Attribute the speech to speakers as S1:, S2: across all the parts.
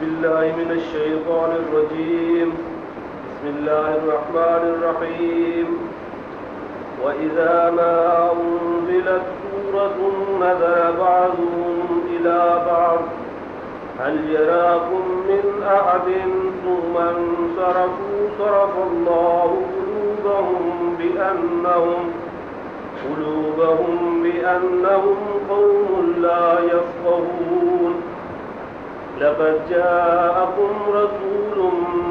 S1: بالله من الشيطان الرجيم. بسم الله الرحمن الرحيم. وإذا ما أنزلت سورة نظر بعضهم إلى بعض هل يراكم من أحد ثم انصرفوا صرف الله قلوبهم بأنهم قوم لا يفقهون. لقد جاءكم رسول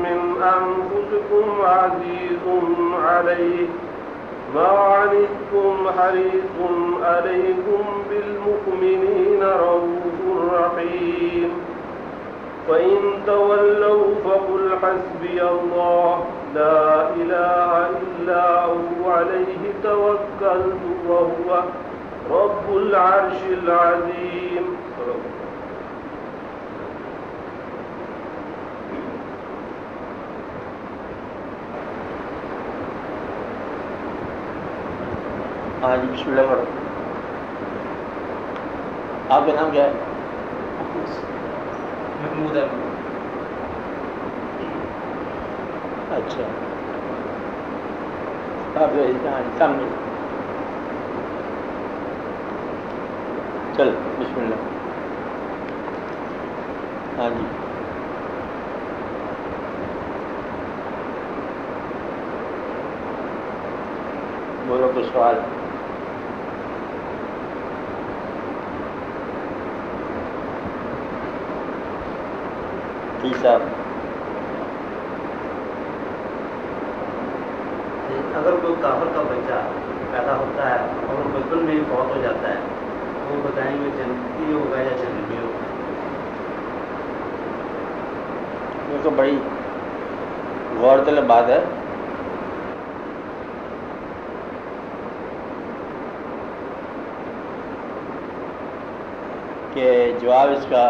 S1: من أنفسكم عزيز عليه ما عنتم حريص عليكم بالمؤمنين رؤوف رحيم. فإن تولوا فقل حسبي الله لا إله إلا هو عليه توكلت وهو رب العرش العظيم.
S2: ہاں جی، بسم اللہ الرحمن. آپ کا نام کیا ہے؟
S3: محمود ہے.
S2: اچھا، آپ سامنے چل. بسم اللہ. ہاں جی، بولو کچھ سوال. صاحب،
S3: اگر کوئی کافر کا بچہ پیدا ہوتا ہے اور وہ بچپن میں ہی فوت ہو جاتا ہے تو وہ بتائیں گے جنتی ہوگا یا جنتی ہوگا؟
S2: یہ تو بڑی غور طلب بات ہے. کہ جواب اس کا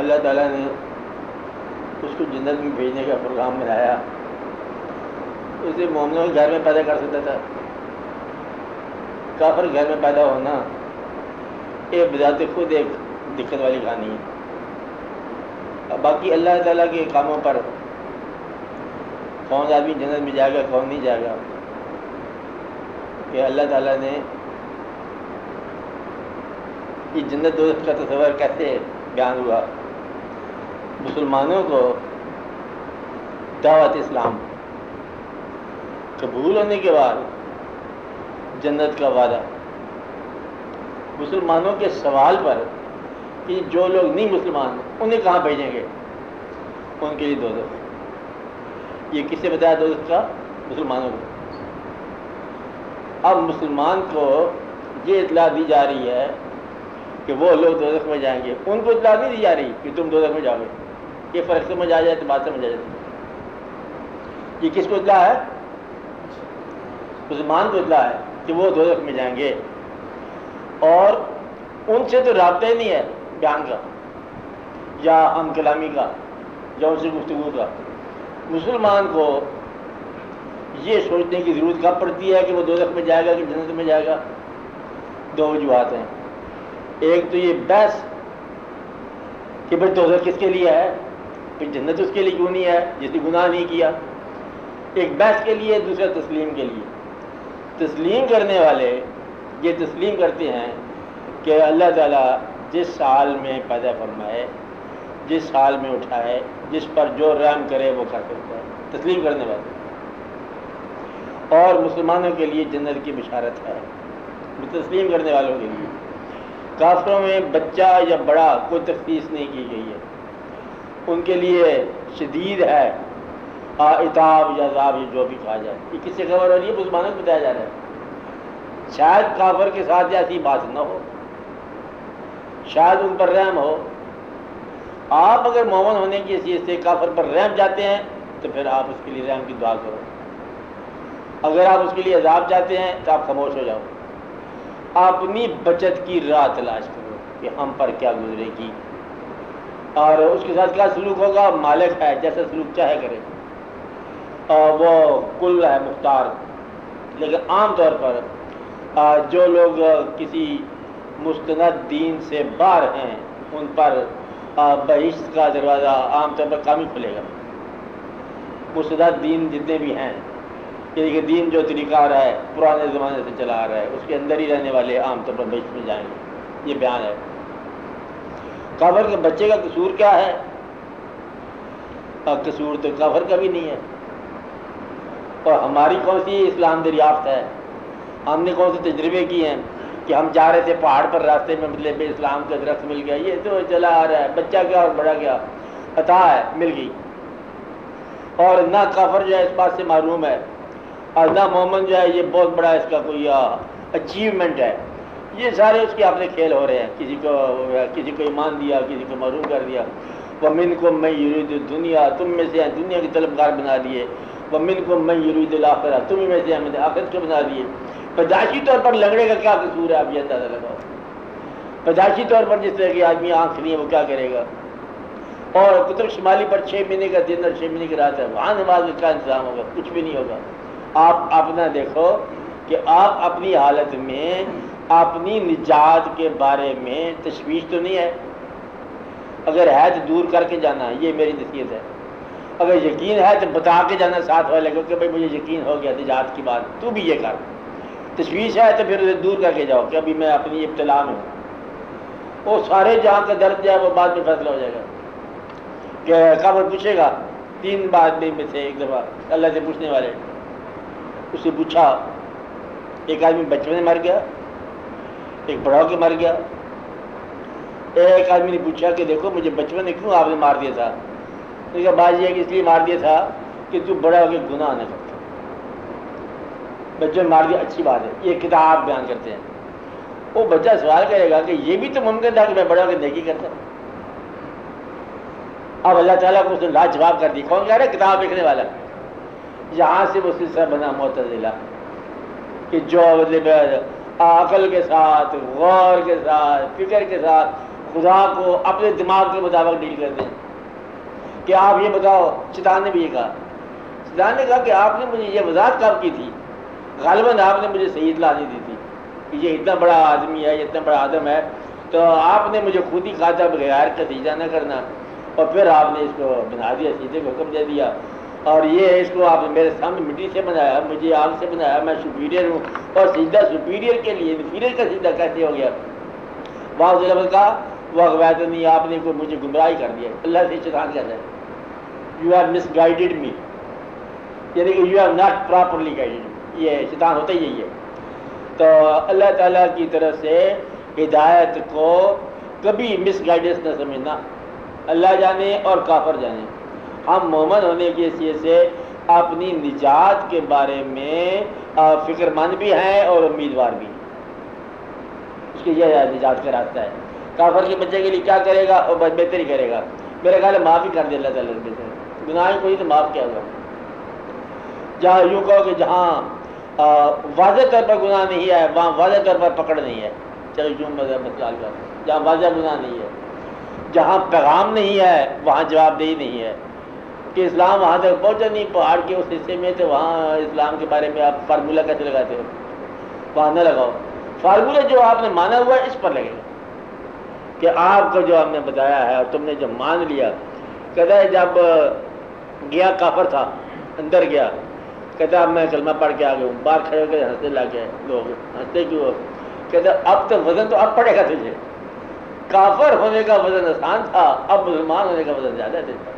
S2: اللہ تعالیٰ نے اس کو جنت میں بھیجنے کا پروگرام بنایا. اسے مومنوں کے گھر میں پیدا کر سکتا تھا. کافر گھر میں پیدا ہونا یہ بذات خود ایک دقت والی کہانی ہے. باقی اللہ تعالیٰ کے کاموں پر کون آدمی جنت میں جائے گا کون نہیں جائے گا، کہ اللہ تعالیٰ نے یہ جنت دوزخ کا تصور کیسے بیان ہوا. مسلمانوں کو دعوت اسلام قبول ہونے کے بعد جنت کا وعدہ. مسلمانوں کے سوال پر کہ جو لوگ نہیں مسلمان انہیں کہاں بھیجیں گے، ان کے لیے دوزخ. یہ کس سے بتایا دوزخ کا؟ مسلمانوں کو. اب مسلمان کو یہ اطلاع دی جا رہی ہے کہ وہ لوگ دوزخ میں جائیں گے، ان کو اطلاع نہیں دی جا رہی کہ تم دوزخ میں جاؤ گے. یہ فرق سمجھ آ جائے تو بات سمجھ آ جاتی. یہ کس کو اطلاع ہے؟ مسلمان کو اطلاع ہے کہ وہ دوزخ میں جائیں گے، اور ان سے تو رابطہ ہی نہیں ہے بیان کا یا ہم کلامی کا یا ان سے گفتگو کا. مسلمان کو یہ سوچنے کی ضرورت کب پڑتی ہے کہ وہ دوزخ میں جائے گا کہ جنت میں جائے گا؟ دو وجوہات ہیں. ایک تو یہ بحث کہ بھائی دوزخ کس کے لیے ہے، پھر جنت اس کے لیے کیوں نہیں ہے جس نے گناہ نہیں کیا. ایک بحث کے لیے، دوسرا تسلیم کے لیے. تسلیم کرنے والے یہ تسلیم کرتے ہیں کہ اللہ تعالیٰ جس سال میں پیدا فرمائے، جس سال میں اٹھائے، جس پر جو رحم کرے وہ کر سکتا ہے. تسلیم کرنے والے. اور مسلمانوں کے لیے جنت کی بشارت ہے تسلیم کرنے والوں کے لیے. کافروں میں بچہ یا بڑا کوئی تخصیص نہیں کی گئی ہے. ان کے لیے شدید ہے عتاب یا عذاب یا جو بھی کہا جائے. یہ کس سے خبر ہو رہی ہے؟ مسلمانوں کو بتایا جا رہا ہے. شاید کافر کے ساتھ ایسی بات نہ ہو، شاید ان پر رحم ہو. آپ اگر مومن ہونے کی حیثیت سے کافر پر رحم جاتے ہیں تو پھر آپ اس کے لیے رحم کی دعا کرو. اگر آپ اس کے لیے عذاب چاہتے ہیں تو آپ خاموش ہو جاؤ. اپنی بچت کی راہ تلاش کرو کہ ہم پر کیا گزرے گی، اور اس کے ساتھ کیا سلوک ہوگا. مالک ہے، جیسا سلوک چاہے کرے. وہ کل ہے، مختار. لیکن عام طور پر جو لوگ کسی مستند دین سے باہر ہیں ان پر بہشت کا دروازہ عام طور پر کام ہی کھلے گا. مسدد دین جتنے بھی ہیں، یعنی کہ دین جو طریقہ آ رہا ہے پرانے زمانے سے چلا آ رہا ہے، اس کے اندر ہی رہنے والے عام طور پر بہشت میں جائیں گے. یہ بیان ہے. کافر کے بچے کا قصور کیا ہے؟ قصور تو کافر کا بھی نہیں ہے. اور ہماری کون سی اسلام دریافت ہے؟ ہم نے کون سے تجربے کیے ہیں کہ ہم جا رہے تھے پہاڑ پر، راستے میں مطلب اسلام کا درخت مل گیا، یہ تو چلا آ رہا ہے، بچہ کیا اور بڑا کیا، عطا ہے، مل گئی. اور نہ کافر جو ہے اس بات سے معروم ہے، اور نہ مومن جو ہے یہ بہت بڑا اس کا کوئی اچیومنٹ ہے. یہ سارے اس کے اپنے کھیل ہو رہے ہیں. کسی کو ایمان دیا، کسی کو محروم کر دیا. وَمِنْكُم مَّن يُرِيدُ الدُّنْيَا، تم میں سے دنیا کی طلبگار بنا دیے. وَمِنْكُم مَّن يُرِيدُ الْآخِرَةَ، تم میں سے ہمیں آخرت کو بنا دیے. پیدائشی طور پر لنگڑے کا کیا قصور ہے؟ آپ یہ اندازہ لگاؤ. پیدائشی طور پر جس طرح کی آدمی آنکھ نہیں ہے وہ کیا کرے گا؟ اور قطب شمالی پر 6 مہینے کا دن اور 6 مہینے کی رات ہے، وہاں نماز کا کیا انتظام ہوگا؟ کچھ بھی نہیں ہوگا. آپ اپنا دیکھو کہ آپ اپنی حالت میں اپنی نجات کے بارے میں تشویش تو نہیں ہے. اگر ہے تو دور کر کے جانا، یہ میری نصیحت ہے. اگر یقین ہے تو بتا کے جانا ساتھ والے کو کہ بھائی مجھے یقین ہو گیا نجات کی بات، تو بھی یہ کر. تشویش ہے تو پھر دور کر کے جاؤ کہ ابھی میں اپنی ابتلا میں ہوں. وہ سارے جہاں کا درد جو ہے وہ بعد میں فیصلہ ہو جائے گا. کہ قبر پوچھے گا 3 بات میں سے ایک دفعہ اللہ سے پوچھنے والے. اس سے پوچھا، ایک آدمی بچپن میں مر گیا، ایک بڑا ہو کے مر گیا. ایک آدمی نے پوچھا کہ دیکھو مجھے بچپن میں کیوں آپ نے مار دیا تھا؟ تو کہا بات یہ ہے کہ اس لیے مار دیا تھا کہ تو بڑا ہو کے گناہ نہ کرتا. بچوں نے مار دیا، اچھی بات ہے، یہ کتاب بیان کرتے ہیں. وہ بچہ سوال کرے گا کہ یہ بھی تو ممکن تھا کہ میں بڑا ہو کے نیکی کرتا. اب اللہ تعالیٰ کو اس نے لاجواب کر دی. کون کہہ رہا ہے؟ کتاب لکھنے والا. یہاں سے وہ سلسلہ بنا معتزلہ کہ جو مطلب عقل کے ساتھ، غور کے ساتھ، فکر کے ساتھ خدا کو اپنے دماغ کے مطابق ڈیل کرتے ہیں. کہ آپ یہ بتاؤ، شیطان نے بھی یہ کہا. شیطان نے کہا کہ آپ نے مجھے یہ وضاحت کب کی تھی؟ غالباً آپ نے مجھے صحیح اطلاع نہیں دی تھی کہ یہ اتنا بڑا آدمی ہے، یہ اتنا بڑا آدم ہے، تو آپ نے مجھے خود ہی کہا تھا بغیر قتیجہ نہ کرنا، اور پھر آپ نے اس کو بنا دیا، سیدھے کو حکم دے دیا. اور یہ اس کو آپ نے میرے سامنے مٹی سے بنایا، مجھے آگ سے بنایا، میں سپیریئر ہوں، اور سیدھا سپیریئر کے لیے انفیریئر کا سیدھا کیسے ہو گیا؟ واضح لفظ کا وہ اغویت نہیں، آپ نے کوئی مجھے گمراہی کر دیا. اللہ سے شیطان کہتا ہے you have misguided me, یعنی کہ you have not properly guided me. یہ شیطان ہوتا ہی یہی ہے. تو اللہ تعالیٰ کی طرف سے ہدایت کو کبھی مس گائیڈنس نہ سمجھنا. اللہ جانے اور کافر جانے. ہم مومن ہونے کی حیثیت سے اپنی نجات کے بارے میں فکر مند بھی ہیں اور امیدوار بھی. اس کی یہ نجات کا راستہ ہے. کافر کے بچے کے لیے کیا کرے گا؟ اور بہتر ہی کرے گا. میرا خیال ہے معاف ہی کر دے اللہ تعالیٰ نے. گناہ کوئی تو معاف کیا ہوگا. جہاں یوں کہو کہ جہاں واضح طور پر گناہ نہیں ہے وہاں واضح طور پر پکڑ نہیں ہے. چلو یوں مسئلہ کا جہاں واضح گناہ نہیں ہے، جہاں پیغام نہیں ہے وہاں جواب دہی نہیں ہے. کہ اسلام وہاں تک پہنچا نہیں، پہاڑ کے اس حصے میں، تو وہاں اسلام کے بارے میں آپ فارمولہ کیسے لگاتے ہو؟ وہاں نہ لگاؤ. فارمولہ جو آپ نے مانا ہوا ہے اس پر لگے گا کہ آپ کو جو ہم نے بتایا ہے اور تم نے جو مان لیا. کہتا ہے جب گیا کافر تھا، اندر گیا، کہتا اب میں کلمہ پڑھ کے آ گیا ہوں. باہر کھڑے ہو کے ہنسنے لگ گئے لوگ. ہنستے کیوں؟ کہتا اب تو وزن تو اب پڑے گا تجھے. کافر ہونے کا وزن آسان تھا، اب مسلمان ہونے کا وزن زیادہ تھا.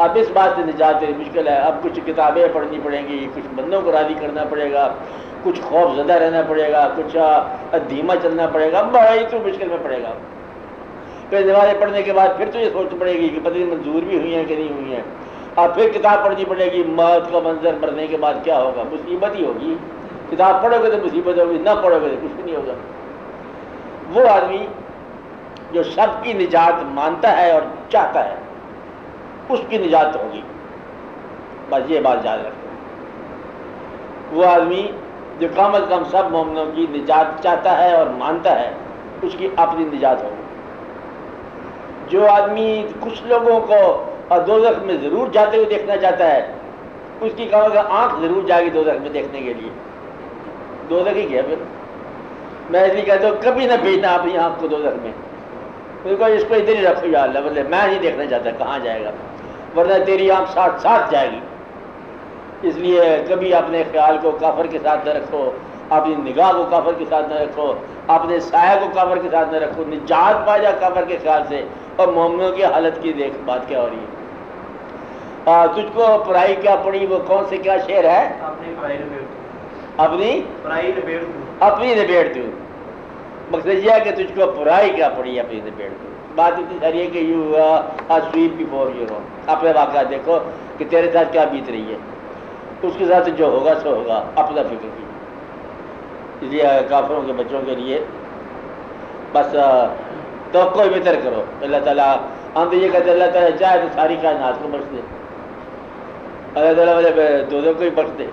S2: اب اس بات سے نجات تیری مشکل ہے. اب کچھ کتابیں پڑھنی پڑیں گی، کچھ بندوں کو راضی کرنا پڑے گا، کچھ خوف زدہ رہنا پڑے گا، کچھ دھیما چلنا پڑے گا. بڑا ہی تو مشکل میں پڑے گا. پھر نمازیں پڑھنے کے بعد پھر تو یہ سوچ پڑے گی کہ پتہ نہیں منظور بھی ہوئی ہیں کہ نہیں ہوئی ہیں. اور پھر کتاب پڑھنی پڑے گی، موت کا منظر مرنے کے بعد کیا ہوگا؟ مصیبت ہی ہوگی. کتاب پڑھو گے تو مصیبت ہوگی، نہ پڑھو گے تو کچھ بھی نہیں ہوگا. وہ آدمی جو سب کی نجات مانتا ہے اور چاہتا ہے اس کی نجات ہوگی. بس یہ بات یاد رکھو. وہ آدمی جو کم از کم سب مومنوں کی نجات چاہتا ہے اور مانتا ہے اس کی اپنی نجات ہوگی. جو آدمی کچھ لوگوں کو دوزخ میں ضرور جاتے ہوئے دیکھنا چاہتا ہے اس کی کہا کہ آنکھ ضرور جائے گی دوزخ میں دیکھنے کے لیے. دوزخ ہی گیا. پھر میں اس لیے کہتا ہوں کبھی نہ بھیجنا اپنی آنکھ کو دوزخ میں. اس کو ادھر ہی رکھو یا اللہ، بولے میں نہیں دیکھنا چاہتا کہاں جائے گا، ورنہ تیری آنکھ ساتھ ساتھ جائے گی۔ اس لیے کبھی اپنے خیال کو کافر کے ساتھ نہ رکھو، اپنی نگاہ کو کافر کے ساتھ نہ رکھو، اپنے سایہ کو کافر کے ساتھ نہ رکھو، نجات پا جا کافر کے خیال سے۔ اور مومنوں کی حالت کی دیکھ بات کیا ہو رہی ہے۔ تجھ کو پرائی کیا پڑی، وہ کون سے کیا شعر ہے؟ اپنی نبیڑ تو مقصد یہ ہے کہ تجھ کو پرائی کیا پڑی، اپنی نبیڑ تو۔ بات اتنی ساری ہے کہ یو سویپ بفور یو رو، اپنے واقعات دیکھو کہ تیرے ساتھ کیا بیت رہی ہے، اس کے ساتھ جو ہوگا سو ہوگا، اپنا فکر کیجیے۔ اس لیے کافروں کے بچوں کے لیے بس توقع بہتر کرو۔ اللہ تعالیٰ ہم تو یہ کہتے ہیں اللہ تعالیٰ چاہے تو ساری کائنات کو بخش دے، اللہ تعالیٰ مجھے دو کو ہی بخش دے،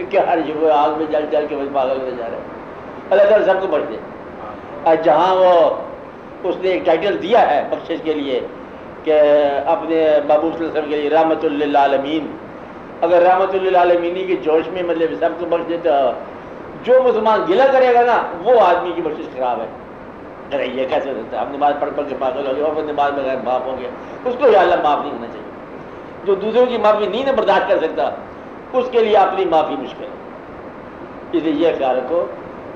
S2: کیا ہر جگہ آگ میں جل جل کے بس پاگل ہوتے جا رہے ہیں۔ اللہ تعالیٰ سب کو بخش دے۔ اور جہاں وہ اس نے ایک ٹائٹل دیا ہے بخشش کے لیے کہ اپنے محبوب صلی اللہ علیہ وسلم کے لیے رحمت للعالمین، اگر رحمت للعالمینی کے جوش میں مطلب سب کو بخش دے تو جو مسلمان گلہ کرے گا نا وہ آدمی کی بخشش خراب ہے۔ ارے یہ کیسے ہوتا ہے، ہم نماز پڑھ پڑھ کے پاگل ہو گئے اور نماز میں غیر معاف ہو گیا، اس کو یا اللہ معاف نہیں ہونا چاہیے۔ جو دوسروں کی معافی نہیں برداشت کر سکتا اس کے لیے اپنی معافی مشکل ہے۔ اس لیے یہ خیال رکھو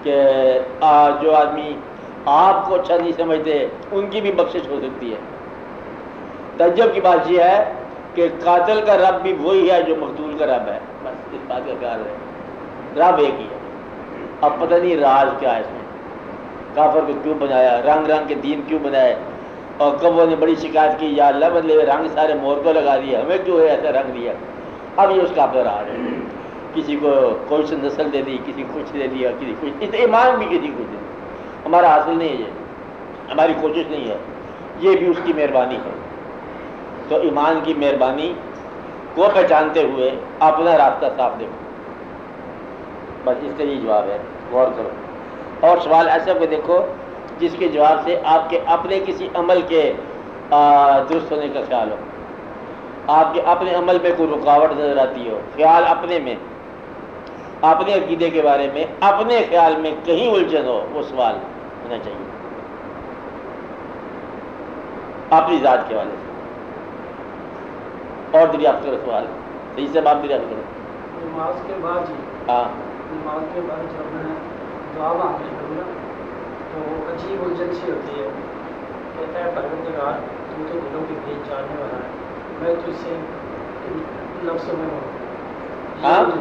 S2: کہ جو آدمی آپ کو اچھا نہیں سمجھتے ان کی بھی بخشش ہو سکتی ہے۔ تعجب کی بات یہ ہے کہ قاتل کا رب بھی وہی ہے جو مقتول کا رب ہے، بس اس بات کا خیال ہے، رب ایک ہی ہے۔ اب پتہ نہیں راز کیا ہے اس میں، کافر کو کیوں بنایا، رنگ رنگ کے دین کیوں بنائے، اور کبوں نے بڑی شکایت کی یا اللہ مطلب رنگ سارے مور کو لگا دیا، ہمیں کیوں ہے ایسا رنگ دیا۔ اب یہ اس کا اپنا راز ہے، کسی کو کوئی سی نسل دے دی، کسی کو کچھ دے دیا، کسی کچھ، اس ایمان بھی کسی کو دے دی۔ ہمارا حاصل نہیں ہے یہ، ہماری کوشش نہیں ہے، یہ بھی اس کی مہربانی ہے۔ تو ایمان کی مہربانی کو پہچانتے ہوئے اپنا راستہ صاف دیکھو، بس اس کا یہ جواب ہے، غور کرو۔ اور سوال ایسا کو دیکھو جس کے جواب سے آپ کے اپنے کسی عمل کے درست ہونے کا خیال ہو، آپ کے اپنے عمل میں کوئی رکاوٹ نظر آتی ہو، خیال اپنے میں، اپنے عقیدے کے بارے میں اپنے خیال میں کہیں الجھن ہو، وہ سوال ہونا چاہیے اپنی ذات کے والے سے۔ اور دریافت کرو سوال، صحیح سے آپ دریافت کرو۔
S4: نماز کے بعد جی،
S2: ہاں
S4: نماز کے بعد جب میں دعا مانگنے لگوں نا تو عجیب الجھن سی ہوتی ہے، کہتا ہے پروردگار تو دلوں کے بیچ جانے والا ہے، میں تجھ سے لفظوں میں ہوں،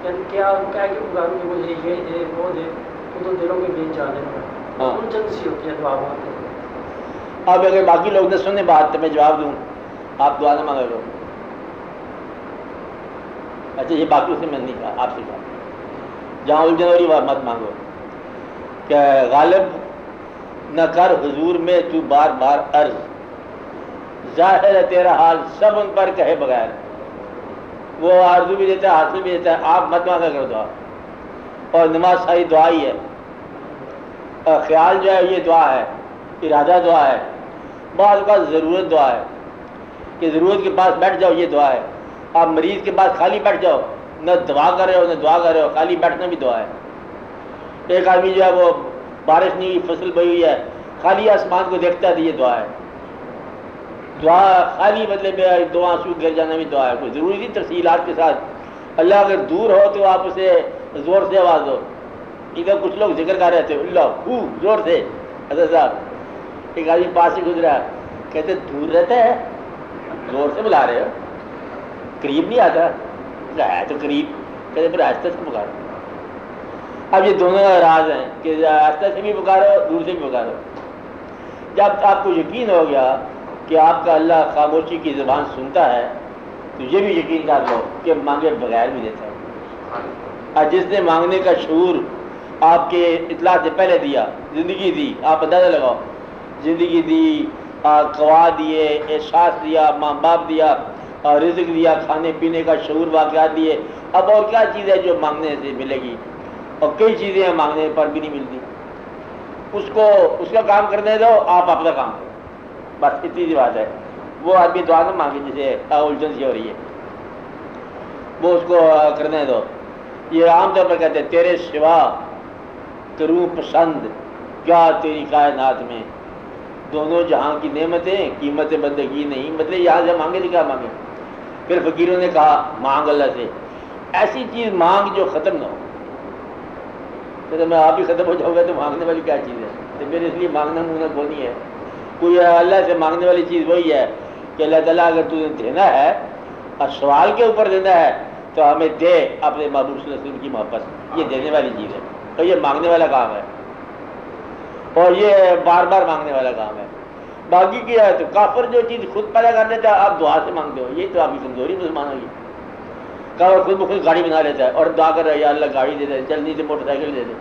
S4: یعنی کیا کہ پکاروں کہ مجھے یہ دے وہ دے، تو دلوں کے بیچ جانے والا، الجھن سی ہوتی ہے دعا مانگنے۔
S2: اب اگر باقی لوگ نہ سنیں بات تو میں جواب دوں، آپ دعا نہ مانگے لو۔ اچھا یہ باقی سے میں نہیں کہا، آپ سے کہا جہاں الجھن ہو رہی بات مت مانگو، کہ غالب نہ کر حضور میں تو بار بار عرض، ظاہر ہے تیرا حال سب ان پر کہے بغیر، وہ آرزو بھی دیتا ہے حاصل بھی دیتا ہے، آپ مت مانگا کرو دعا۔ اور نماز ساری دعا ہی ہے، اور خیال جو ہے یہ دعا ہے، ارادہ دعا ہے، بعض اوقات ضرورت دعا ہے کہ ضرورت کے پاس بیٹھ جاؤ، یہ دعا ہے۔ آپ مریض کے پاس خالی بیٹھ جاؤ، نہ دعا کر رہے ہو نہ دعا کر رہے ہو، خالی بیٹھنا بھی دعا ہے۔ ایک آدمی جو ہے وہ بارش نہیں ہوئی، فصل بئی ہوئی ہے، خالی آسمان کو دیکھتا ہے تو یہ دعا ہے۔ دعا خالی مطلب دو آنسو گر جانا بھی دعا ہے، کوئی ضروری نہیں تفصیلات کے ساتھ۔ اللہ اگر دور ہو تو آپ اسے زور سے آواز دو۔ ادھر کچھ لوگ ذکر کر رہے تھے اللہ زور سے، حضرت صاحب ایک آدمی پاس سے گزرا، کہتے دور رہتا ہے زور سے بلا رہے ہو، قریب نہیں آتا، ہے تو قریب، کہتے پھر آہستہ سے پکارو۔ اب یہ دونوں کا راز ہیں کہ آہستہ سے بھی پکارو، دور سے بھی پکارو۔ جب آپ کو یقین ہو گیا کہ آپ کا اللہ خاموشی کی زبان سنتا ہے تو یہ بھی یقین کر لو کہ مانگے بغیر بھی دیتا ہے۔ اور جس نے مانگنے کا شعور آپ کے اطلاع سے پہلے دیا، زندگی دی، آپ اندازہ لگاؤ، زندگی دی، قوا دیے، احساس دیا، ماں باپ دیا، رزق دیا، کھانے پینے کا شعور، واقعات دیے، اب اور کیا چیز ہے جو مانگنے سے ملے گی؟ اور کئی چیزیں ہیں مانگنے پر بھی نہیں ملتی۔ اس کا کام کرنے دو، آپ اپنا کام کرو، بس اتنی سی بات ہے۔ وہ آدمی دعا نہ مانگے جسے الجھن سی ہو رہی ہے، وہ اس کو کرنے دو۔ یہ عام طور پر کہتے ہیں تیرے سوا کروں پسند کیا تیری کائنات میں، دونوں جہاں کی نعمتیں قیمت بندگی نہیں، مطلب یہاں سے مانگے تو کیا مانگے؟ پھر فقیروں نے کہا مانگ اللہ سے ایسی چیز مانگ جو ختم نہ ہو. تو میں آپ ہی ختم ہو جاؤں گا تو مانگنے والی کیا چیز ہے؟ تو پھر اس لیے مانگنا مونگنا کوئی نہیں ہے. کوئی اللہ سے مانگنے والی چیز وہی ہے کہ اللہ تعالیٰ اگر تجھے دینا ہے اور سوال کے اوپر دینا ہے تو ہمیں دے اپنے محبوب صلی اللہ علیہ وسلم کی محبت. یہ دینے والی چیز ہے تو یہ مانگنے والا کام ہے اور یہ بار بار مانگنے والا کام ہے. باقی کیا ہے تو کافر جو چیز خود پیدا کر لیتا ہے آپ دعا سے مانگتے ہو، یہی تو آپ کی کمزوری مسلمانوں کی. کافر خود بخود گاڑی بنا لیتا ہے اور دعا کر رہا ہے یا اللہ گاڑی دے دے، چلنی سے موٹر سائیکل دے دے.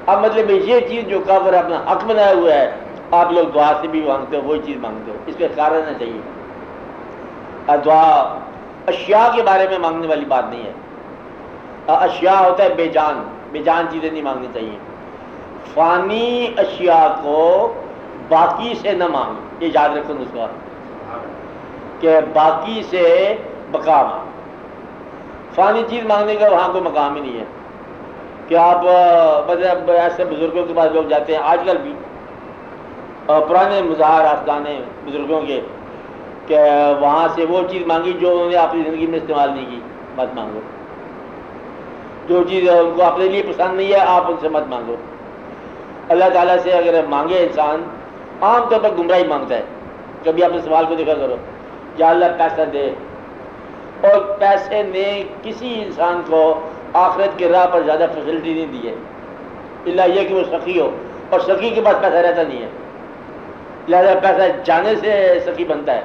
S2: اب مطلب یہ چیز جو کافر اپنا حق بنایا ہوا ہے آپ لوگ دعا سے بھی مانگتے ہو، وہی چیز مانگتے ہو. اس پہ خیال رہنا چاہیے. دعا اشیاء کے بارے میں مانگنے والی بات نہیں ہے. اشیاء ہوتا ہے بے جان، بے جان چیزیں نہیں مانگنی چاہیے. فانی اشیاء کو باقی سے نہ مانگ، یہ یاد رکھو نسخہ کہ باقی سے بقا مانگ. فانی چیز مانگنے کا وہاں کوئی مقام ہی نہیں ہے کہ آپ مطلب ایسے بزرگوں کے پاس لوگ جاتے ہیں آج کل بھی، پرانے مظاہر آستانے بزرگوں کے، کہ وہاں سے وہ چیز مانگی جو انہوں نے اپنی زندگی میں استعمال نہیں کی مت مانگو. جو چیز ان کو اپنے لیے پسند نہیں ہے آپ ان سے مت مانگو. اللہ تعالیٰ سے اگر مانگے انسان عام طور پر گمراہی مانگتا ہے. کبھی آپ اس سوال کو دیکھا کرو، یا اللہ پیسہ دے، اور پیسے نے کسی انسان کو آخرت کے راہ پر زیادہ فیسلٹی نہیں دی ہے الا یہ کہ وہ سخی ہو، اور سخی کے پاس پیسہ رہتا نہیں ہے. لہذا پیسہ جانے سے سخی بنتا ہے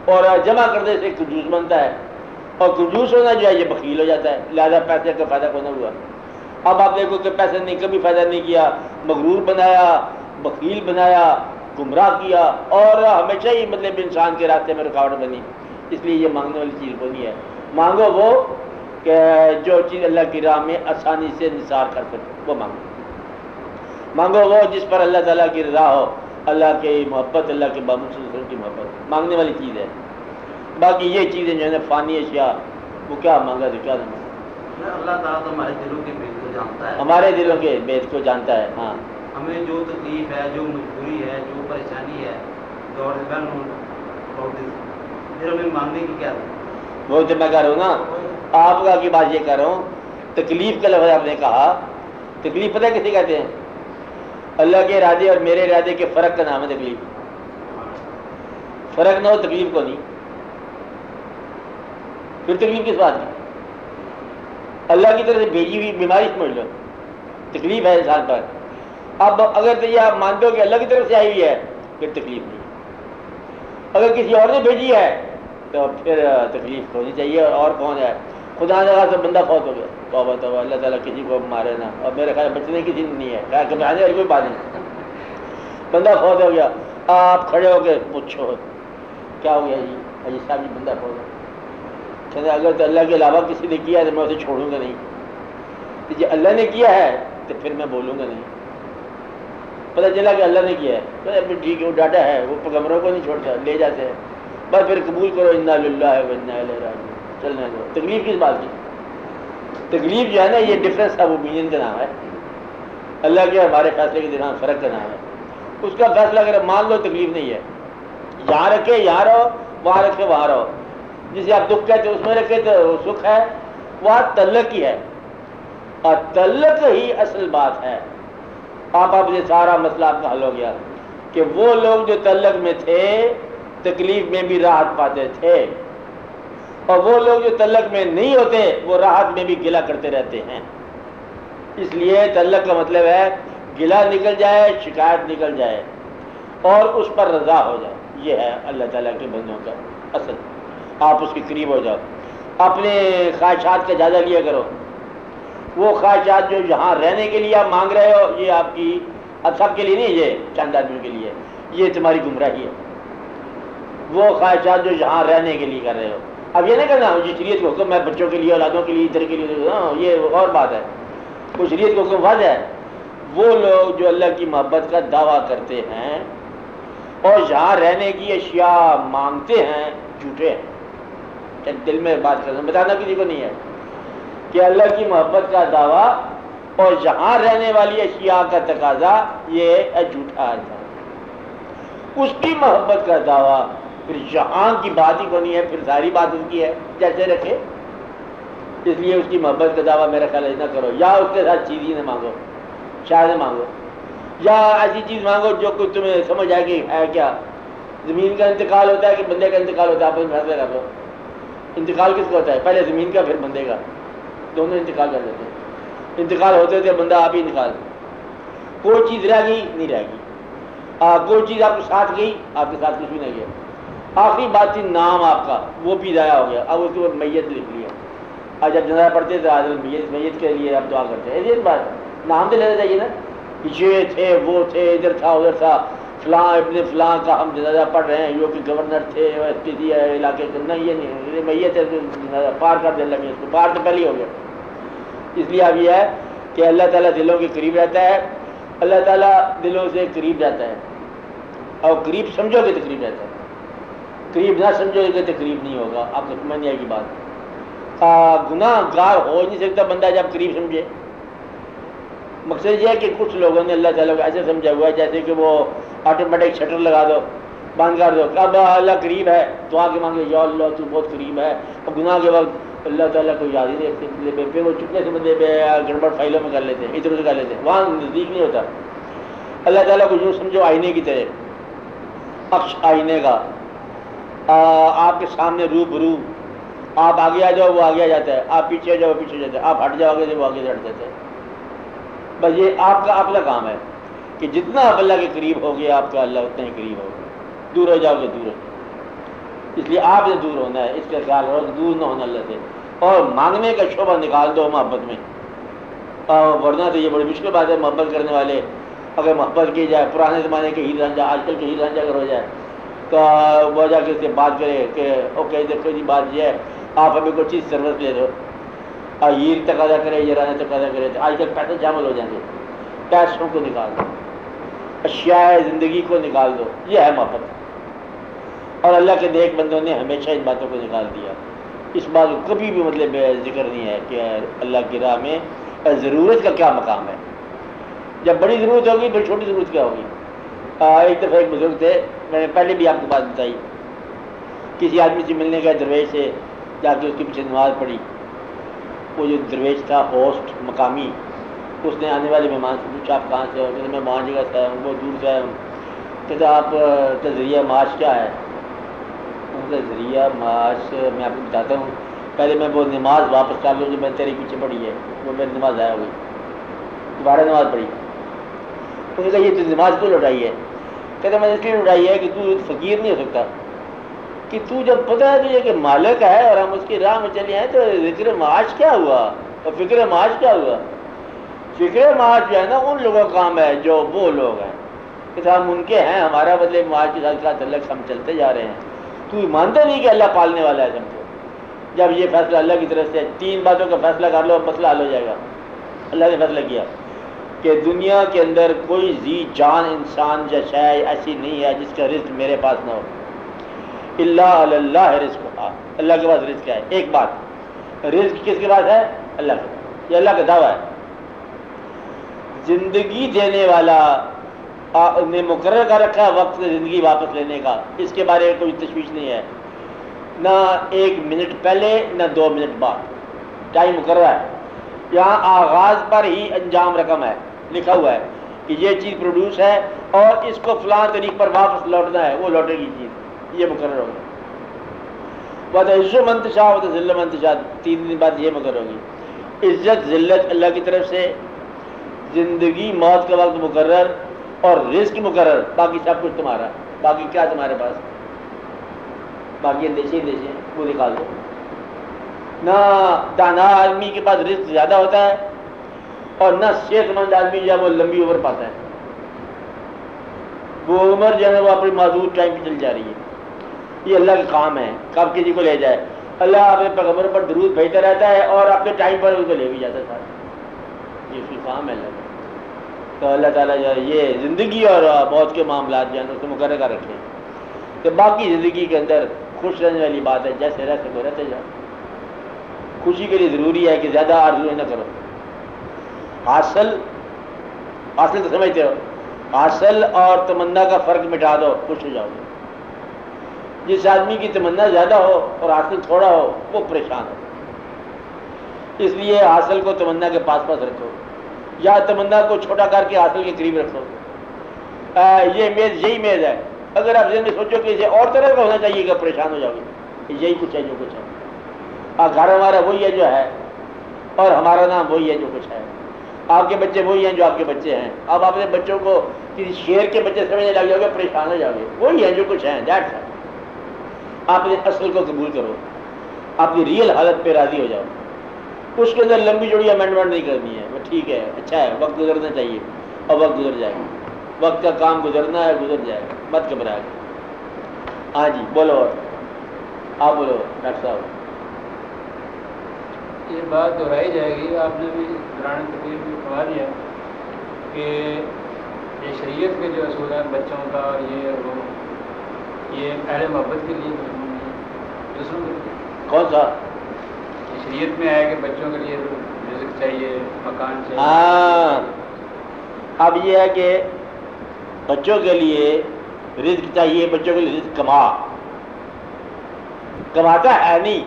S2: اور جمع کرنے سے کنجوس بنتا ہے، اور کنجوس ہونا جو ہے یہ بخیل ہو جاتا ہے. لہذا پیسے کا فائدہ کوئی نہ ہوا. اب آپ دیکھو کہ پیسے نے کبھی فائدہ نہیں کیا، مغرور بنایا، بخیل بنایا، گمراہ کیا، اور ہمیشہ ہی مطلب انسان کے راستے میں رکاوٹ بنی. اس لیے یہ مانگنے والی چیز کو نہیں ہے. مانگو وہ کہ جو چیز اللہ کی راہ میں آسانی سے نثار کر سکے وہ مانگو. مانگو وہ جس پر اللہ تعالیٰ کی رضا ہو، اللہ کی محبت، اللہ کے محبوب صلی اللہ علیہ وسلم کی محبت مانگنے والی چیز ہے. باقی یہ چیزیں جو ہے نا فانی اشیاء، وہ کیا مانگا تو کیا نہیں مانگا.
S3: اللہ تعالیٰ تو ہمارے دلوں کے بھید کو جانتا ہے،
S2: ہمارے دلوں کے بھید کو جانتا ہے. ہاں
S3: ہمیں جو تکلیف ہے، جو مجبوری ہے، جو پریشانی ہے، تو پھر ہمیں مانگنے کی کیا ہے؟
S2: وہ تو میں کہہ رہا ہوں نا، آپ کا کی بات یہ کہہ رہا ہوں. تکلیف کا لفظ آپ نے کہا، تکلیف پتہ کسی کہتے ہیں؟ اللہ کے ارادے اور میرے ارادے کے فرق کا نام ہے تکلیف. فرق نہ ہو تکلیف کو نہیں، پھر تکلیف کس بات کی؟ اللہ کی طرف سے بھیجی ہوئی بیماری سمجھ لو تکلیف ہے انسان پر. اب اگر تو یہ آپ مانتے ہو کہ اللہ کی طرف سے آئی ہوئی ہے پھر تکلیف نہیں. اگر کسی اور نے بھیجی ہے تو پھر تکلیف ہونی چاہیے. اور کون ہے؟ خدا نے کہا تو بندہ فوت ہو گیا، توبہ توبہ، اللہ تعالیٰ کسی کو مارے نا. اور میرے خیال بچنے کسی نے نہیں ہے، خیر کبھی آنے والی کوئی بات نہیں. بندہ فوت ہو گیا، آپ کھڑے ہو کے پوچھو کیا ہو گیا جی؟ حاجی صاحب جی بندہ فوت ہو گیا. اگر تو اللہ کے علاوہ کسی نے کیا ہے تو میں اسے چھوڑوں گا نہیں. جی اللہ نے کیا ہے تو پھر میں بولوں گا نہیں. پتہ چلا کہ اللہ نے کیا ہے تو ٹھیک ہے، وہ ڈاٹا ہے، وہ پیغمبروں کو نہیں چھوڑتا، لے جاتے ہیں بس. پھر قبول کرو انا للہ و انا الیہ راجعون، چلنا دو. تکلیف کس بات کی؟ تکلیف جو ہے نا یہ ڈفرینس آف اوپینین کا نام ہے. اللہ کے ہمارے فیصلے کے درمیان فرق کا نام ہے. اس کا فیصلہ اگر مان لو تکلیف نہیں ہے. یہاں رکھے یہاں رہو، وہاں رکھے وہاں رہو. جسے آپ دکھ کہتے اس میں رکھے تو سکھ ہے، وہاں تعلق ہی ہے، اور تعلق ہی اصل بات ہے. آپ سے سارا مسئلہ آپ کا حل ہو گیا کہ وہ لوگ جو تعلق میں تھے تکلیف میں بھی راحت پاتے تھے، اور وہ لوگ جو تعلق میں نہیں ہوتے وہ راحت میں بھی گلہ کرتے رہتے ہیں. اس لیے تعلق کا مطلب ہے گلہ نکل جائے، شکایت نکل جائے اور اس پر رضا ہو جائے. یہ ہے اللہ تعالیٰ کے بندوں کا اصل. آپ اس کے قریب ہو جاؤ. اپنے خواہشات کا جائزہ لیا کرو. وہ خواہشات جو یہاں رہنے کے لیے آپ مانگ رہے ہو یہ آپ کی اب سب کے لیے نہیں، یہ چند آدمیوں کے لیے، یہ تمہاری گمراہی ہے. وہ خواہشات جو یہاں رہنے کے لیے کر رہے ہو، اب یہ نہیں کرنا جو شریعت کو حکم ہے بچوں کے لیے، اولادوں کے لیے، ادھر کے لیے، یہ اور بات ہے. وہ شریعت کو حکم واضح ہے. وہ لوگ جو اللہ کی محبت کا دعویٰ کرتے ہیں اور یہاں رہنے کی اشیاء مانگتے ہیں جھوٹے ہیں. دل میں بات کرنا بتانا کسی کو نہیں ہے کہ اللہ کی محبت کا دعویٰ اور یہاں رہنے والی اشیاء کا تقاضا یہ جھوٹا ہے. اس کی محبت کا دعویٰ پھر جہاں کی بات ہی کو نہیں ہے، پھر ساری بات اس کی ہے جیسے رکھے. اس لیے اس کی محبت کا دعویٰ میرا خیال ہے نہ کرو، یا اس کے ساتھ چیز ہی نہ مانگو، شاید مانگو، یا ایسی چیز مانگو جو کچھ تمہیں سمجھ آئے کہ ہے کیا. زمین کا انتقال ہوتا ہے کہ بندے کا انتقال ہوتا ہے، آپ فیصلہ کر لو. انتقال کس کا ہوتا ہے؟ پہلے زمین کا پھر بندے کا، دونوں انتقال کر دیتے ہیں. انتقال ہوتے ہوتے بندہ آپ ہی انتقال. کوئی چیز رہ گئی نہیں رہ گئی، کوئی چیز آپ کے ساتھ گئی، آپ کے ساتھ کچھ بھی نہیں گیا. آخری بات تھی نام آپ کا، وہ بھی ضائع ہو گیا. اب اس کے اوپر میت لکھ لیا. آج جب جنازہ پڑھتے تھے آج میت کے لیے آپ دعا کرتے ہیں. ایسی بات نام تو لینا چاہیے نا، یہ تھے وہ تھے، ادھر تھا ادھر تھا، فلاں ابن فلاں کا ہم جنازہ پڑھ رہے ہیں، جو کہ گورنر تھے ایس پی سی علاقے کے. نہیں، یہ نہیں، میت ہے، جنازہ پار کر دے اللہ میں. اس کو پار تو پہلے ہی ہو گیا. اس لیے اب یہ ہے کہ اللہ تعالیٰ دلوں کے قریب رہتا ہے، اللہ تعالیٰ دلوں سے قریب جاتا ہے. اور قریب سمجھو گے تو قریب رہتا ہے، قریب نہ سمجھو گے تو قریب نہیں ہوگا. آپ کو سمجھ نہیں آئے گی بات. گناہ گار ہو نہیں سکتا بندہ جب قریب سمجھے. مقصد یہ ہے کہ کچھ لوگوں نے اللہ تعالیٰ کو ایسے سمجھا ہوا ہے جیسے کہ وہ آٹومیٹک شٹر لگا دو، بند کر دو، اب اللہ قریب ہے تو آگے مانگے یا اللہ تو بہت قریب ہے. اور گناہ کے وقت اللہ تعالیٰ کو یاد ہی نہیں رکھتے، پھر وہ چپنے سے بندے پہ گڑبڑ فائلوں میں کر لیتے ہیں، ادھر ادھر کر لیتے ہیں، وہاں نزدیک نہیں ہوتا. اللہ تعالیٰ کو یوں سمجھو آئینے کی طرح، عکس آئینے کا، آپ کے سامنے روبرو. آپ آگے آ جاؤ وہ آگے آ جاتا ہے، آپ پیچھے آ جاؤ وہ پیچھے جاتا ہے، آپ ہٹ جاؤ گے تو وہ آگے سے ہٹ جاتا ہے. بس یہ آپ کا اپنا کام ہے کہ جتنا آپ اللہ کے قریب ہوگے آپ کا اللہ اتنا ہی قریب ہوگا. دور ہو جاؤ گے دور ہو جاؤ. اس لیے آپ سے دور ہونا ہے، اس کا خیال رکھو دور نہ ہونا اللہ سے. اور مانگنے کا شعبہ نکال دو محبت میں، ورنہ تو یہ بڑی مشکل بات ہے. محبت کرنے والے اگر محبت کی جائے، پرانے زمانے کے ہیر رانجھا آج کل کے ہیر رانجھا اگر ہو جائے تو وہ جا کے اس سے بات کرے کہ اوکے دیکھو جی بات یہ ہے، آپ ہمیں کوئی چیز سروس لے دو. ہیر تقاضا کرے یا رانا تقاضا کرے تو آج کل پیسے شامل ہو جائیں گے. پیسوں کو نکال دو، اشیاء زندگی کو نکال دو. یہ ہے محبت. اور اللہ کے نیک بندوں نے ہمیشہ ان باتوں کو نکال دیا. اس بات کو کبھی بھی مطلب ذکر نہیں ہے کہ اللہ کی راہ میں ضرورت کا کیا مقام ہے. جب بڑی ضرورت ہوگی پھر چھوٹی ضرورت کیا ہوگی. ایک دفعہ ایک بزرگ تھے، میں نے پہلے بھی آپ کو بات بتائی، کسی آدمی سے ملنے گئے درویش سے، جا کے اس کے پیچھے نماز پڑھی. وہ جو درویش تھا ہوسٹ مقامی، اس نے آنے والے مہمان سے پوچھا آپ کہاں سے ہو؟ کہتے میں مان جگہ سے آیا ہوں، بہت دور سے آیا ہوں. کہتے آپ کا ذریعہ معاش کیا ہے؟ ان کا ذریعہ معاش میں آپ کو بتاتا ہوں. پہلے میں وہ نماز واپس کر لوں جو میں تیرے پیچھے پڑھی ہے، وہ میری نماز ضائع ہوئی، دوبارہ نماز پڑھی. انہوں نے کہا یہ تو نماز کیوں لوٹائی ہے؟ کہتے میں اس لیے لوٹائی ہے کہ تو فقیر نہیں ہو سکتا، کہ تو جب پتہ ہے تجھے کہ مالک ہے اور ہم اس کی راہ میں چلے ہیں تو ذکر معاش کیا ہوا اور فکر معاش کیا ہوا؟ فکر معاش جو ہے نا ان لوگوں کا کام ہے جو وہ لوگ ہیں کہ ہم ان کے ہیں، ہمارا بدلے معاش کے ساتھ ساتھ تعلق ہم چلتے جا رہے ہیں. تو مانتا نہیں کہ اللہ پالنے والا ہے سب کو. جب یہ فیصلہ اللہ کی طرف سے، تین باتوں کا فیصلہ کر لو مسئلہ حل ہو جائے گا. اللہ نے فیصلہ کیا کہ دنیا کے اندر کوئی ذی جان انسان یا شے ایسی نہیں ہے جس کا رزق میرے پاس نہ ہو. اللہ اللہ رزق، اللہ کے پاس رزق ہے. ایک بات، رزق کس کے پاس ہے؟ اللہ کے پاس. یہ اللہ کا دعویٰ ہے. زندگی دینے والا نے مقرر کر رکھا ہے وقت سے زندگی واپس لینے کا، اس کے بارے میں کوئی تشویش نہیں ہے. نہ ایک منٹ پہلے نہ 2 منٹ بعد، ٹائم مقرر ہے. یہاں آغاز پر ہی انجام رقم ہے، لکھا ہوا ہے کہ یہ چیز پروڈیوس ہے اور اس کو فلاں طریق پر واپس لوٹنا ہے، وہ لوٹے گی چیز، یہ مقرر ہوگا. بات عزت منتشا و ذل منتشا، 3 دن بعد یہ مقرر ہوگی. عزت ذلت اللہ کی طرف سے، زندگی موت کا وقت مقرر اور رزق مقرر. باقی سب کچھ تمہارا. باقی کیا تمہارے پاس؟ باقی اندیشے وہ نکال دو. نہ دانا آدمی کے پاس رزق زیادہ ہوتا ہے اور نہ صحت مند آدمی جب وہ لمبی عمر پاتا ہے. وہ عمر جو ہے وہ اپنی معذور ٹائم پہ چل جا رہی ہے. یہ اللہ کا کام ہے کب کسی کو لے جائے. اللہ اپنے پیغمبر پر درود بھیجتا رہتا ہے اور اپنے ٹائم پر اس کو لے بھی جاتا ہے. یہ اس کا کام ہے اللہ کا. تو اللہ تعالیٰ جو ہے یہ زندگی اور موت کے معاملات جو ہیں اس کو مقرر کر رکھے. تو باقی زندگی کے اندر خوش رہنے والی بات ہے، جیسے رہ سکو رہتے جاؤ. خوشی کے لیے ضروری ہے کہ زیادہ آرزو نہ کرو. حاصل تو سمجھتے ہو، حاصل اور تمنا کا فرق مٹا دو، خوش ہو جاؤ گے۔ جس آدمی کی تمنا زیادہ ہو اور حاصل تھوڑا ہو وہ پریشان ہو۔ اس لیے حاصل کو تمنا کے پاس پاس رکھو، یا تمنا کو چھوٹا کر کے حاصل کے قریب رکھو۔ یہ میز یہی میز ہے، اگر آپ ذہن میں سوچو کہ اسے اور طرح کا ہونا چاہیے کہ پریشان ہو جاؤ گے۔ یہی کچھ ہے جو کچھ ہے، گھر ہمارا وہی ہے جو ہے، اور ہمارا نام وہی ہے جو کچھ ہے۔ آپ کے بچے وہی ہیں جو آپ کے بچے ہیں۔ اب آپ اپنے بچوں کو کسی شیر کے بچے سمجھنے لگ جاؤ گے، پریشان ہو جاؤ گے۔ وہی ہے جو کچھ ہے، دیٹس ہے۔ آپ نے اصل کو قبول کرو، اپنی ریئل حالت پہ راضی ہو جاؤ۔ اس کے اندر لمبی چوڑی امینڈمنٹ نہیں کرنی ہے، وہ ٹھیک ہے، اچھا ہے، وقت گزرنا چاہیے، اور وقت گزر جائے گا۔ وقت کا کام گزرنا ہے، گزر جائے گا، مت گھبرائے گا۔ ہاں جی بولو، اور آپ بولو ڈاکٹر صاحب۔
S5: یہ بات دہرائی جائے گی، آپ نے بھی دوران تقریر بھی فرما دیا کہ یہ شریعت کے جو اصول ہیں بچوں کا، یہ اہل محبت کے لیے دوسروں کے لیے
S2: کون سا؟
S5: یہ شریعت میں ہے کہ بچوں کے لیے رزق چاہیے، مکان چاہیے۔
S2: ہاں، اب یہ ہے کہ بچوں کے لیے رزق چاہیے، بچوں کے لیے رزق کماتا ہے نہیں،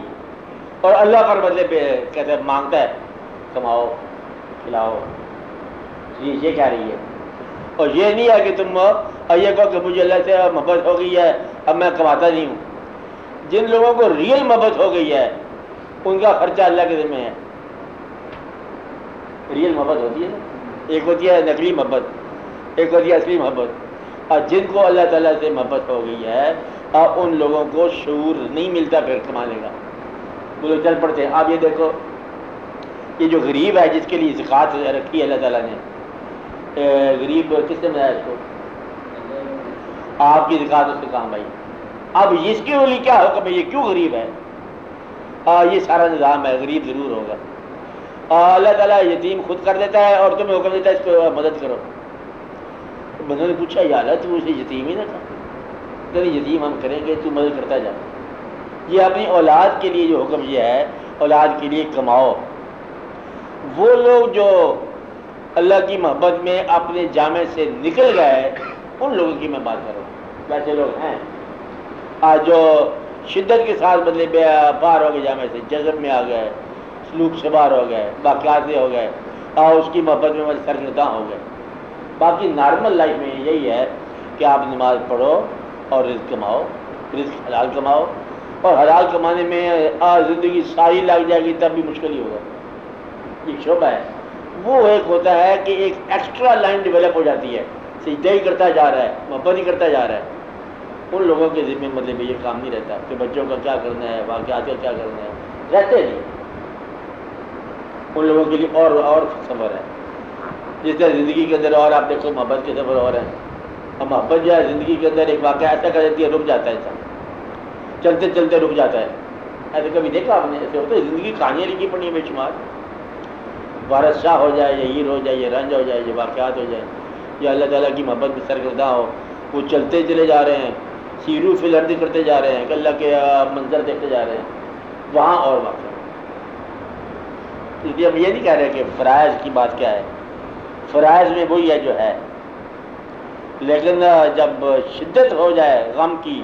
S2: اور اللہ پر بدلے پہ کہتے ہیں مانگتا ہے، کماؤ کھلاؤ، یہ کہہ رہی ہے۔ اور یہ نہیں ہے کہ تم یہ کہو کہ مجھے اللہ سے محبت ہو گئی ہے اب میں کماتا نہیں ہوں۔ جن لوگوں کو ریئل محبت ہو گئی ہے ان کا خرچہ اللہ کے ذمہ ہے۔ ریئل محبت ہوتی ہے نا، ایک ہوتی ہے نقلی محبت، ایک ہوتی ہے اصلی محبت۔ اور جن کو اللہ تعالیٰ سے محبت ہو گئی ہے ان لوگوں کو شعور نہیں ملتا پھر کمانے کا، وہ لوگ چل پڑتے ہیں۔ آپ یہ دیکھو، یہ جو غریب ہے جس کے لیے زکوٰۃ رکھی ہے اللہ تعالیٰ نے، غریب کس نے بنایا اس کو؟ آپ کی زکوٰۃ اس کے کام آئی۔ اب اس کے لیے کیا حکم ہے، یہ کیوں غریب ہے؟ یہ سارا نظام ہے، غریب ضرور ہوگا۔ اللہ تعالیٰ یتیم خود کر دیتا ہے اور تمہیں حکم دیتا ہے اس کو مدد کرو۔ بندوں نے پوچھا یا اللہ تو اسے یتیم ہی نہ تھا، کہ یتیم ہم کریں گے، تو مدد کرتا جا۔ یہ اپنی اولاد کے لیے جو حکم یہ ہے، اولاد کے لیے کماؤ۔ وہ لوگ جو اللہ کی محبت میں اپنے جامع سے نکل گئے ان لوگوں کی میں بات کروں۔ ویسے لوگ ہیں جو شدت کے ساتھ بدلے باہر ہو گئے، جامع سے جذب میں آ گئے، سلوک سے باہر ہو گئے، باقیات سے ہو گئے، اور اس کی محبت میں سرگرداں ہو گئے۔ باقی نارمل لائف میں یہی ہے کہ آپ نماز پڑھو اور رزق کماؤ، رزق حلال کماؤ، اور حلال کمانے میں زندگی ساری لگ جائے گی تب بھی مشکل ہی ہوگا۔ ایک شعبہ ہے، وہ ایک ہوتا ہے کہ ایک ایکسٹرا لائن ڈیولپ ہو جاتی ہے، سجدہ ہی کرتا جا رہا ہے، محبت ہی کرتا جا رہا ہے۔ ان لوگوں کے ذمہ مطلب یہ کام نہیں رہتا کہ بچوں کا کیا کرنا ہے، واقعات کا کیا کرنا ہے، رہتے نہیں۔ ان لوگوں کے لیے اور سفر ہے، جس طرح زندگی کے اندر اور آپ دیکھو محبت کے سفر اور ہیں۔ اور محبت جو ہے زندگی کے اندر ایک واقعہ ایسا کر دیتی ہے، رک جاتا ہے انسان، چلتے چلتے رک جاتا ہے۔ ایسے کبھی دیکھا آپ نے؟ ایسے ہوتا ہے، زندگی کہانیاں لکھی پڑی ہیں بے شمار، وارث شاہ ہو جائے، یا ہیر ہو جائے، یا رنج ہو جائے، یا واقعات ہو جائے، یا اللہ تعالیٰ کی محبت میں سرگرداں ہو، وہ چلتے چلے جا رہے ہیں، سیرو فی الارض کرتے جا رہے ہیں، کہ اللہ کے منظر دیکھتے جا رہے ہیں، وہاں اور واقعہ۔ اس لیے ہم یہ نہیں کہہ رہے کہ فرائض کی بات کیا ہے، فرائض میں وہی ہے جو ہے، لیکن جب شدت ہو جائے غم کی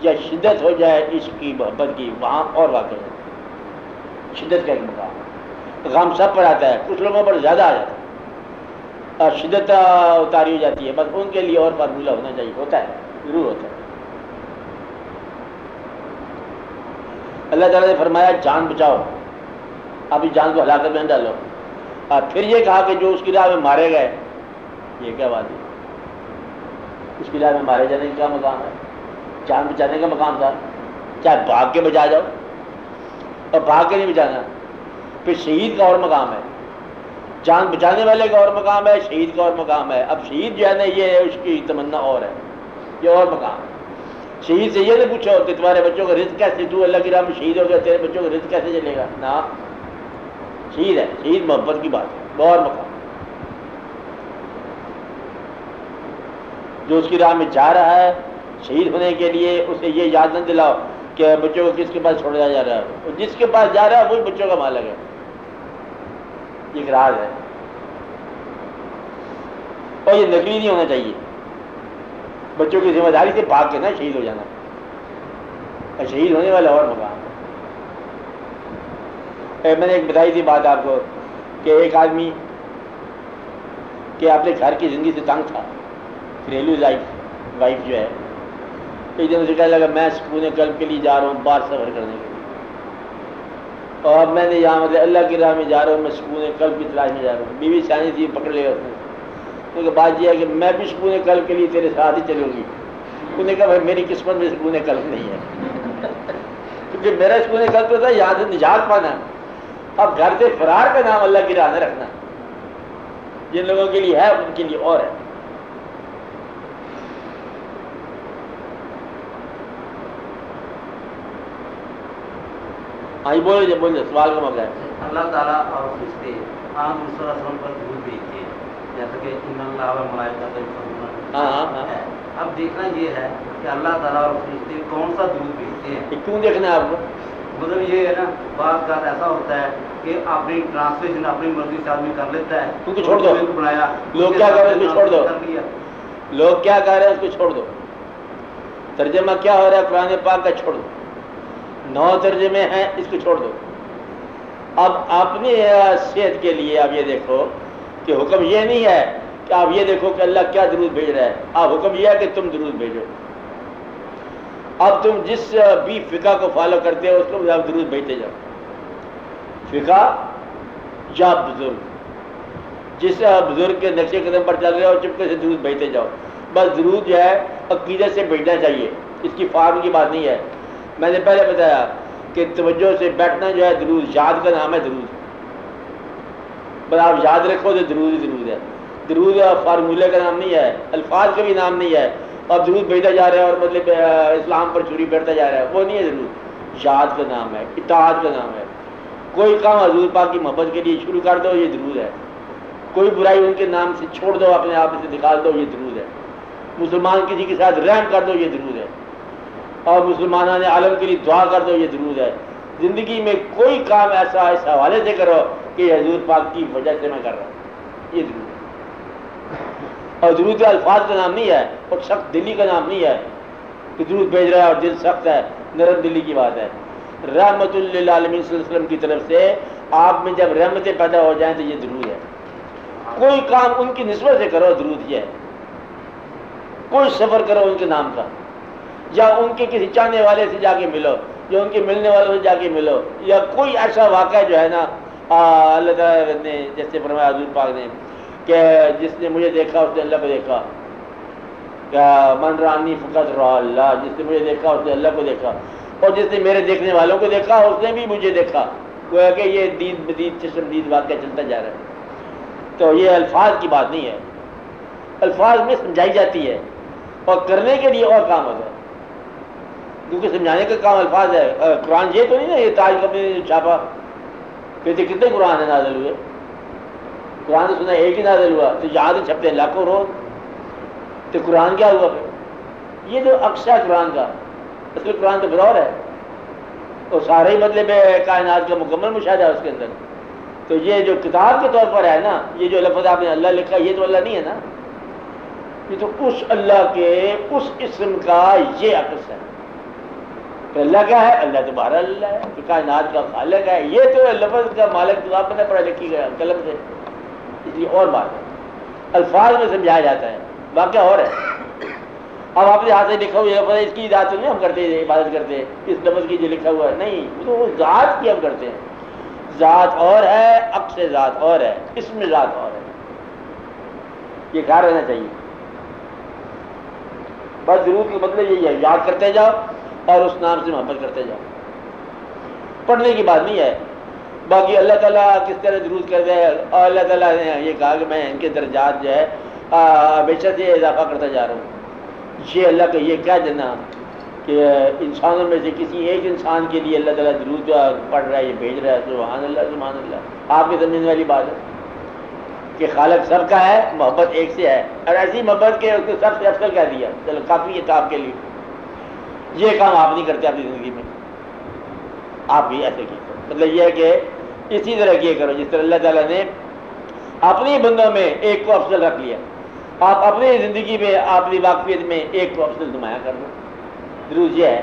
S2: یا شدت ہو جائے عشق کی، محبت کی، وہاں اور واقع ہے۔ شدت کا ایک مقام، غم سب پر آتا ہے، کچھ لوگوں پر زیادہ آ جاتا ہے، اور شدت اتاری ہو جاتی ہے، بس ان کے لیے اور فارمولہ ہونا چاہیے، ہوتا ہے، ضرور ہوتا ہے۔ اللہ تعالیٰ نے فرمایا جان بچاؤ، ابھی جان کو ہلاکت میں نہ ڈالو۔ اور پھر یہ کہا کہ جو اس کی راہ میں مارے گئے، یہ کیا بات ہے؟ اس کی راہ میں مارے جانے کا کیا مقام ہے؟ جان بچانے کا مقام تھا، چاہے بھاگ کے بچا جاؤ، اور بھاگ کے نہیں بچانا۔ پھر شہید کا اور مقام ہے، جان بچانے والے کا اور مقام ہے، شہید کا اور مقام ہے۔ اب شہید جو ہے نا، یہ ہے اس کی تمنا اور ہے، یہ اور مقام ہے۔ شہید سے یہ نہیں پوچھو کہ تمہارے بچوں کا رزق کیسے، تو اللہ کی راہ میں شہید ہو گیا، تیرے بچوں کا رزق کیسے چلے گا؟ نہ، شہید ہے، شہید محبت کی بات ہے، بہت مقام۔ جو اس کی راہ میں جا رہا ہے شہید ہونے کے لیے، اسے یہ یاد نہ دلاؤ کہ بچوں کو کس کے پاس چھوڑا جا رہا ہے، جس کے پاس جا رہا ہے وہی بچوں کا مالک ہے۔ ایک راز ہے۔ اور یہ نقلی نہیں ہونا چاہیے. بچوں کی ذمہ داری سے بھاگ کے نہ شہید ہو جانا، اور شہید ہونے والا اور مقام. میں نے ایک بتائی تھی بات آپ کو کہ ایک آدمی کہ اپنے گھر کی زندگی سے تنگ تھا، گھریلو وائف جو ہے، ایک دن اسے کہنے لگا میں سکون قلب کے لیے جا رہا ہوں باہر سفر کرنے کے لیے، اور میں نے یہاں مطلب اللہ کی راہ میں جا رہا ہوں، میں سکون قلب کی تلاش میں جا رہا ہوں. بیوی سیانی تھی، پکڑ لے گا اس نے. کیونکہ بات یہ ہے کہ میں بھی سکون قلب کے لیے تیرے ساتھ ہی چلوں گی. انہوں نے کہا بھائی میری قسمت میں سکون قلب نہیں ہے، کیونکہ میرا سکون قلب تو تھا یہاں سے نجات پانا. اب گھر سے فرار کا نام اللہ کی راہ نہ رکھنا. جن لوگوں کے لیے ہے ان کے لیے اور ہے. ہاں بولے بولے سوال کا موقع ہے.
S3: اللہ تعالیٰ اور فرشتے عام صلی اللہ علیہ وسلم پر درود بھیجتے ہیں، جیسا کہ ان اللہ و ملائکۃہ یصلون.
S2: ہاں.
S3: اب دیکھنا یہ ہے کہ اللہ تعالیٰ اور فرشتے کون سا درود بھیجتے ہیں.
S2: کیوں دیکھنا ہے آپ کو؟
S3: مطلب یہ ہے نا، بعض کا ایسا ہوتا ہے کہ اپنی ٹرانسلیشن اپنی مرضی سے آدمی کر لیتا ہے.
S2: تو چھوڑ دو.
S3: بنایا
S2: لوگ کیا کر رہے ہیں اس کو چھوڑ دو. لوگ کیا کہہ رہے ہیں اس کو چھوڑ دو. ترجمہ کیا ہو رہا ہے قرآن پاک کا چھوڑ دو. 9 ترجمے ہیں، اس کو چھوڑ دو. اب اپنی صحت کے لیے آپ یہ دیکھو کہ حکم یہ نہیں ہے کہ آپ یہ دیکھو کہ اللہ کیا درود بھیج رہا ہے. اب حکم یہ ہے کہ تم درود بھیجو. اب تم جس بھی فقہ کو فالو کرتے ہو اس کو آپ درود بھیجتے جاؤ. فقہ یا بزرگ، جس بزرگ کے نقشے قدم پر چل رہے ہو چپکے سے درود بھیجتے جاؤ. بس درود جو ہے عقیدت سے بھیجنا چاہیے، اس کی فارم کی بات نہیں ہے. میں نے پہلے بتایا کہ توجہ سے بیٹھنا جو ہے درود، یاد کا نام ہے درود. بس آپ یاد رکھو تو درود ہی درود ہے. درود فارمولے کا نام نہیں ہے، الفاظ کا بھی نام نہیں ہے. اب درود بھیجتا جا رہا ہے اور مطلب اسلام پر چھری بیٹھتا جا رہا ہے، وہ نہیں ہے درود. یاد کا نام ہے، اطاعت کا نام ہے. کوئی کام حضور پاک کی محبت کے لیے شروع کر دو، یہ درود ہے. کوئی برائی ان کے نام سے چھوڑ دو، اپنے آپ سے نکال دو، یہ درود ہے. مسلمان کسی کے ساتھ رحم کر دو، یہ درود ہے. اور مسلمانان عالم کے لیے دعا کر دو، یہ درود ہے. زندگی میں کوئی کام ایسا اس حوالے سے کرو کہ یہ حضور پاک کی وجہ سے میں کر رہا ہوں، یہ درود ہے. اور درود الفاظ کا نام نہیں ہے، اور سخت دلی کا نام نہیں ہے کہ درود بھیج رہا ہے اور دل سخت ہے. نرم دلی کی بات ہے. رحمت للعالمین صلی اللہ علیہ وسلم کی طرف سے آپ میں جب رحمتیں پیدا ہو جائیں تو یہ درود ہے. کوئی کام ان کی نسبت سے کرو، درود یہ ہے. کوئی سفر کرو ان کے نام کا، یا ان کے کسی چاہنے والے سے جا کے ملو، یا ان کے ملنے والوں سے جا کے ملو، یا کوئی ایسا واقعہ جو ہے نا اللہ تعالیٰ نے جیسے فرمایا حضور پاک نے کہ جس نے مجھے دیکھا اس نے اللہ کو دیکھا. من رانی فقط را اللہ، جس نے مجھے دیکھا اس نے اللہ کو دیکھا، اور جس نے میرے دیکھنے والوں کو دیکھا اس نے بھی مجھے دیکھا. گویا کہ یہ دید بدید چشم دید واقعہ چلتا جا رہا ہے. تو یہ الفاظ کی بات نہیں ہے، الفاظ میں سمجھائی جاتی ہے اور کرنے کے لیے اور کام ہوتا ہے. کیونکہ سمجھانے کا کام الفاظ ہے. قرآن یہ تو نہیں نا یہ تاج کمپنی نے چھاپا کہتے کتنے قرآن ہیں نازل ہوئے. قرآن تو سنا ایک ہی نازل ہوا، تو یہاں سے چھپتے ہیں لاکھوں روز. تو قرآن کیا ہوا پھر؟ یہ جو عکس ہے قرآن کا، اصل قرآن تو بدور ہے، اور سارے ہی مطلب کائنات کا مکمل مشاہدہ ہے اس کے اندر. تو یہ جو کتاب کے طور پر ہے نا، یہ جو لفظ آپ نے اللہ لکھا یہ تو اللہ نہیں ہے نا، یہ تو اس اللہ کے اس اسم کا یہ عکس ہے. تو اللہ کیا ہے؟ اللہ تو بہرحال اللہ ہے کہ کائنات کا خالق ہے. یہ تو لفظ کا مالک تو آپ نے پڑھا لکھی گیا قلم سے، اس لیے اور بات ہے. الفاظ میں سمجھایا جاتا ہے، واقعہ اور ہے. اب آپ نے ہاتھ سے لکھا ہوا یہ لفظ ہے، اس کی عبادت نہیں ہم کرتے، عبادت کرتے ہیں اس لفظ کی جو لکھا ہوا ہے نہیں، تو وہ ذات کی ہم کرتے ہیں. ذات اور ہے، عکس ذات اور ہے، اسم ذات اور ہے. یہ خیال رہنا چاہیے. بس ضرور کا مطلب یہی ہے، یاد کرتے جاؤ اور اس نام سے محبت کرتے جاؤ. پڑھنے کی بات نہیں ہے. باقی اللہ تعالیٰ کس طرح درود کر دے، اور اللہ تعالیٰ نے یہ کہا کہ میں ان کے درجات جو ہے ہمیشہ سے اضافہ کرتا جا رہا ہوں. یہ اللہ کا یہ کیا دینا کہ انسانوں میں سے کسی ایک انسان کے لیے اللہ تعالیٰ درود پڑھ رہا ہے، یہ بھیج رہا ہے. سبحان اللہ سبحان اللہ. آپ کی سمجھنے والی بات ہے کہ خالق سب کا ہے، محبت ایک سے ہے، اور ایسی محبت کہ اس کو سب سے افضل کہہ دیا. چلو کافی ہے آپ کے لیے. یہ کام آپ نہیں کرتے اپنی زندگی میں، آپ بھی ایسے کی. مطلب یہ ہے کہ اسی طرح کیے کرو جس طرح اللہ تعالیٰ نے اپنی بندوں میں ایک کو افضل رکھ لیا. آپ اپنی زندگی میں اپنی واقفیت میں ایک کو افضل نمایاں کر دو. درود یہ ہے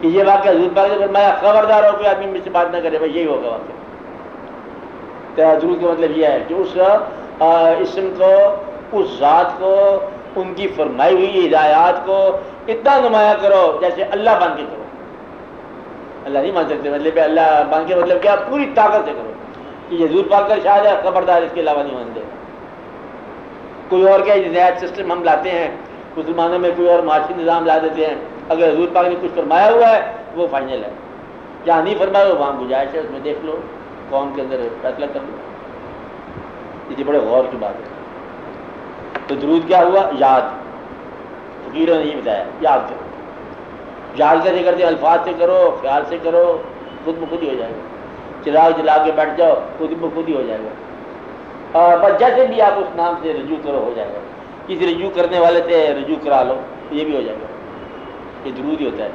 S2: کہ یہ واقعہ حضور پاک نے فرمایا خبردار ہو کہ آدمی مجھ سے بات نہ کرے، بھائی یہی ہوگا واقعہ. درود کا مطلب یہ ہے کہ اس اسم کو، اس ذات کو، ان کی فرمائی ہوئی ہدایات کو اتنا نمایاں کرو جیسے اللہ بن کے کرو. اللہ نہیں مان سکتے، مطلب اللہ بن کے مطلب کیا، پوری طاقت سے کرو کہ یہ حضور پاک کا ارشاد ہے، خبردار اس کے علاوہ نہیں مان دے. کوئی اور کیا نیا سسٹم ہم لاتے ہیں مسلمانوں میں، کوئی اور معاشی نظام لا دیتے ہیں. اگر حضور پاک نے کچھ فرمایا ہوا ہے وہ فائنل ہے، جہاں نہیں فرمایا وہاں گنجائش ہے، اس میں دیکھ لو قوم کے اندر فیصلہ کر لو. یہ بڑے غور کی بات ہے. تو درود کیا ہوا؟ یاد. فقیروں نے یہ بتایا یاد کرو. یاد کیسے کرتے؟ الفاظ سے کرو، خیال سے کرو، خود بخود ہی ہو جائے گا. چراغ جلا کے بیٹھ جاؤ، خود بخود ہی ہو جائے گا. بس جیسے بھی آپ اس نام سے رجوع کرو ہو جائے گا. کسی رجوع کرنے والے سے رجوع کرا لو، یہ بھی ہو جائے گا. یہ درود ہی ہوتا ہے.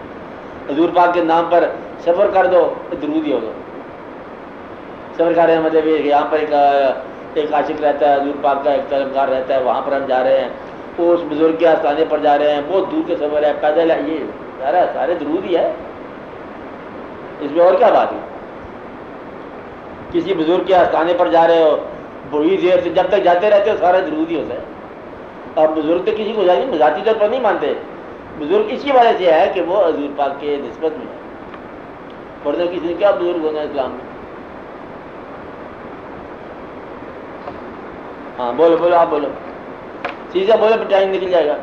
S2: حضور پاک کے نام پر سفر کر دو، درود ہی ہوگا. سفر کر رہے ہیں مطلب یہ یہاں پر ایک عاشق رہتا ہے، حضور پاک کا ایک طلبگار رہتا ہے، وہاں پر ہم جا رہے ہیں، وہ اس بزرگ کے آستانے پر جا رہے ہیں، بہت دور کے سفر ہے، پیدل ہے. یہ سارے درود ہی ہے، اس میں اور کیا بات ہے؟ کسی بزرگ کے آستانے پر جا رہے ہو، بڑی دیر سے جب تک جاتے رہتے ہو سارا درود ہی ہوتا ہے. اب بزرگ تو کسی کو ذاتی طور پر نہیں مانتے، بزرگ اسی وجہ سے ہے کہ وہ حضور پاک کے نسبت میں ہے. ورنہ کسی نے کیا بزرگ ہونا اسلام میں؟ ہاں بولو آپ بولو، سیدھا بولو پھر ٹائم نکل جائے گا.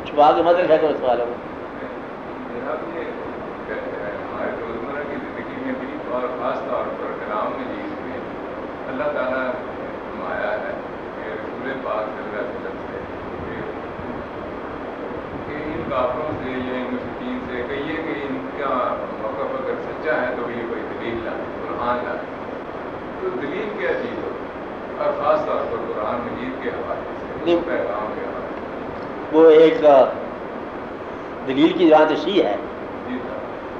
S2: چھپا کے مت رکھا کرو سوالوں کو.
S6: ہمارے روزمرہ کی زندگی میں بھی اور خاص طور پر کلام مجید میں اللہ تعالیٰ نمایا ہے کہ رسول پاک صلی اللہ علیہ وسلم سے کہ ان کافروں سے یا ان مشرکین سے کہیے کہ ان کا موقف اگر سچا ہے تو یہ کوئی دلیل لائے، قرآن لائے. تو دلیل کیا چیز ہو، اور خاص طور پر قرآن مجید کے حوالے سے، پیغام کے حوالے سے.
S2: وہ ایک دلیل کی جہاں تشریح ہے،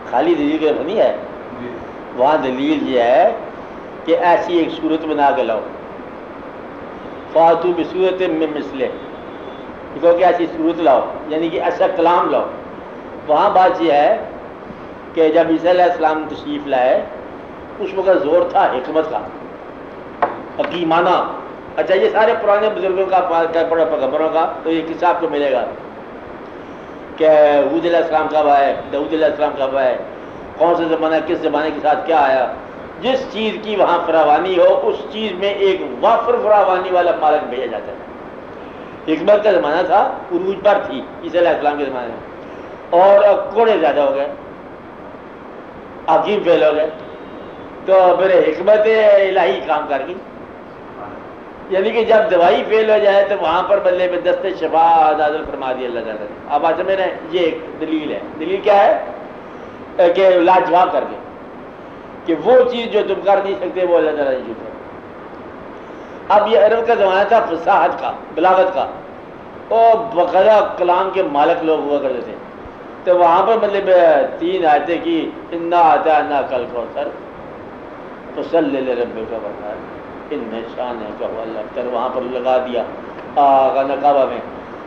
S2: خالی دلیل کے نہیں ہے. وہاں دلیل یہ ہے کہ ایسی ایک صورت بنا کے لاؤ، فاتو بصورت من مثلہ، کہ ایسی صورت لاؤ، یعنی کہ ایسا کلام لاؤ. وہاں بات یہ ہے کہ جب عیسیٰ علیہ السلام تشریف لائے اس وقت زور تھا حکمت کا، حکیمانہ. اچھا یہ سارے پرانے بزرگوں کا پیغمبروں کا تو یہ قصہ آپ کو ملے گا کہ حود علیہ السلام کب آئے، داؤد علیہ السلام کب آئے، کون سے زمانہ کس زمانے کے ساتھ کیا آیا. جس چیز کی وہاں فراوانی ہو اس چیز میں ایک وافر فراوانی والا مالک بھیجا جاتا ہے. حکمت کا زمانہ تھا، عروج پر تھی عیسیٰ علیہ السلام کے زمانے میں، اور کوڑے زیادہ ہو گئے، حکیم فیل ہو گئے، تو پھر حکمت الہی کام کر گئی. یعنی کہ جب دوائی فیل ہو جائے تو وہاں پر بدلے میں دست شفا نازل فرما دی اللہ تعالیٰ نے. اب آج میں نے یہ ایک دلیل ہے. دلیل کیا ہے کہ لاجواب کر کے کہ وہ چیز جو تم کر نہیں سکتے وہ اللہ تعالیٰ نے کر. اب یہ عرب کا زمانہ تھا فصاحت کا، بلاغت کا، اور باقاعدہ کلام کے مالک لوگ ہوا کرتے تھے. تو وہاں پر مطلب 3 آیتیں کی، انا اعطینا کل کوثر فصلی لربک وانحر ان شان ہے کہ اللہ تر وہاں پر لگا دیا نقابہ میں.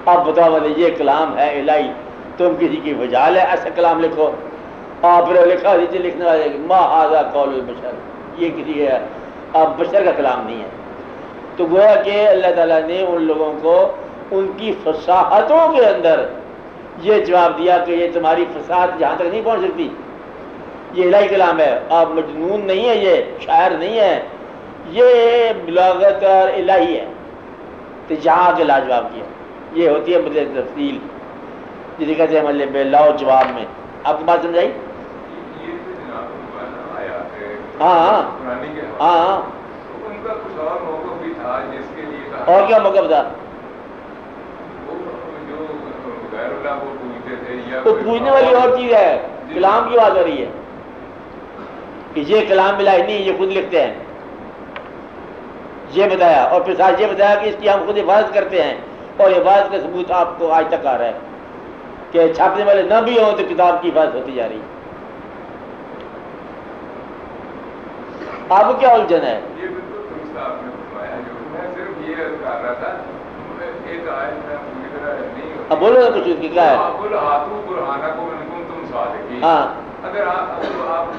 S2: اب بتاؤ والے یہ کلام ہے الہی، تم کسی کی وجال ہے ایسا کلام لکھو. آپ نے لکھا دیجیے لکھنے والے ما ھذا قول البشر، یہ کسی اب بشر کا کلام نہیں ہے. تو گویا کہ اللہ تعالیٰ نے ان لوگوں کو ان کی فصاحتوں کے اندر یہ جواب دیا کہ یہ تمہاری فصاحت جہاں تک نہیں پہنچ سکتی، یہ الہی کلام ہے. آپ مجنون نہیں ہے، یہ شاعر نہیں ہے، یہ بلاغت اور الہی ہے. تو جہاں کے لاجواب کیا یہ ہوتی ہے مطلب تفصیل جسے کہتے ہیں مطلب لاؤ جواب میں. آپ کی بات سمجھائی؟ ہاں ہاں
S6: ان کا کچھ اور موقف بھی تھا جس کے لیے
S2: اور کیا موقف تھا؟
S6: جو غیر اللہ کو پوچھتے تھے یا
S2: تو پوچھنے والی اور چیز ہے، کلام کی بات ہو رہی ہے کہ یہ کلام الہی نہیں، یہ خود لکھتے ہیں. یہ بتایا اور پھر ساتھ یہ بتایا کہ اس کی ہم خود حفاظت کرتے ہیں، اور حفاظت کا ثبوت آپ کو آج تک آ رہا ہے کہ چھاپنے والے نہ بھی ہوں تو کتاب کی حفاظت ہوتی جا رہی ہے. آپ کو کیا الجھن ہے؟
S6: یہ بالکل درست آپ نے فرمایا. جو میں صرف یہ کر رہا تھا ایک آیت میں پوری طرح نہیں ہوتی.
S2: اب بولو نا کچھ اس کی کیا ہے.
S6: قل ہاتھو برہانکم ان کنتم صادقین.
S2: ہاں
S6: اگر آپ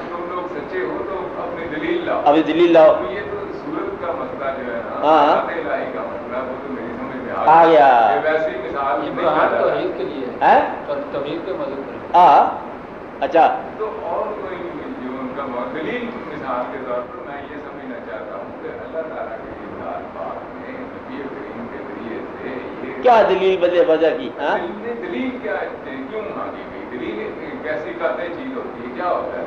S6: تم لوگ سچے ہو تو اپنی دلیل لاؤ.
S2: ابھی دلیل لاؤ.
S6: یہ تو صورت کا مسئلہ جو ہے نا
S2: ہاں
S6: الہی کا مسئلہ وہ تو میری سمجھ میں
S2: آ گیا.
S6: ویسی مثال
S5: یہ برہان توحید کے لیے
S2: ہے
S5: توحید کے مذہب کے لیے.
S2: ہاں اچھا
S6: تو اور کوئی جو ان کا دلیل مثال کے طور پر میں یہ سمجھنا چاہتا ہوں کہ اللہ تعالیٰ کے ذات پاک نے نبی کریم کے ذریعے سے یہ
S2: کیا دلیل بدلے وجہ کی. ہاں
S6: دلیل کیا کیوں مانگی گئی؟ دلیل کیسی قاطع چیز ہوتی ہے؟ کیا ہوتا ہے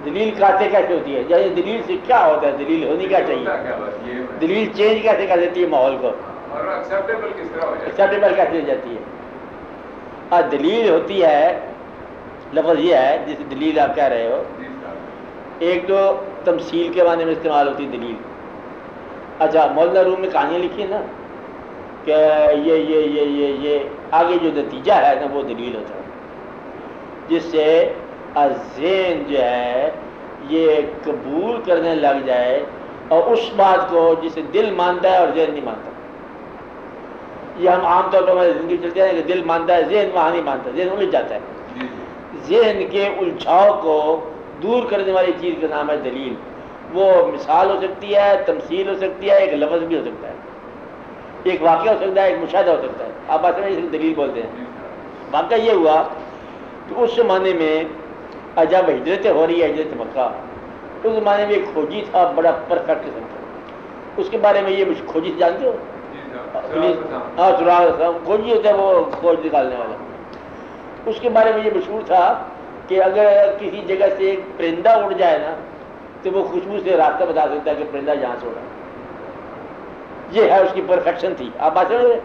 S2: دلیل قاطع کیسے ہوتی ہے؟ یعنی دلیل سے کیا ہوتا ہے؟ دلیل ہونی کیا چاہیے؟ دلیل چینج کیسے کر دیتی ہے ماحول کو؟
S6: اور ایکسیپٹیبل کس طرح ہو جاتی ہے؟
S2: ایکسیپٹیبل کیسے ہو جاتی ہے؟ دلیل ہوتی ہے، لفظ یہ ہے جیسے دلیل آپ کہہ رہے ہو، ایک تو تمثیل کے معنی میں استعمال ہوتی ہے دلیل. اچھا مولانا روم میں کہانیاں لکھی ہیں نا کہ یہ آگے جو نتیجہ ہے نا وہ دلیل ہوتا ہے، جس سے ذہن جو ہے یہ قبول کرنے لگ جائے اور اس بات کو جسے دل مانتا ہے اور ذہن نہیں مانتا. یہ ہم عام طور پر ہماری زندگی چلتے ہیں کہ دل مانتا ہے ذہن وہاں نہیں مانتا، ذہن الجھ جاتا ہے. ذہن کے الجھاؤ کو دور کرنے والی چیز کا نام ہے دلیل. وہ مثال ہو سکتی ہے، تمثیل ہو سکتی ہے، ایک لفظ بھی ہو سکتا ہے، ایک واقعہ ہو سکتا ہے، ایک مشاہدہ ہو سکتا ہے. آپ بات میں اسے دلیل بولتے ہیں. واقعہ یہ ہوا کہ اس زمانے میں جب ہجرت ہو رہی ہے، ہجرت مکہ، اس زمانے میں ایک کھوجی تھا بڑا پرفیکٹ قسم کا. اس کے بارے میں یہ کھوجی جانتے ہو؟ ہاں کھوجی ہوتا ہے وہ کھوج نکالنے والا. اس کے بارے میں یہ مشہور تھا کہ اگر کسی جگہ سے ایک پرندہ اڑ جائے نا تو وہ خوشبو سے راستہ بتا سکتا ہے کہ پرندہ جہاں سے اڑا. یہ ہے اس کی پرفیکشن تھی. آپ بات سمجھ رہے؟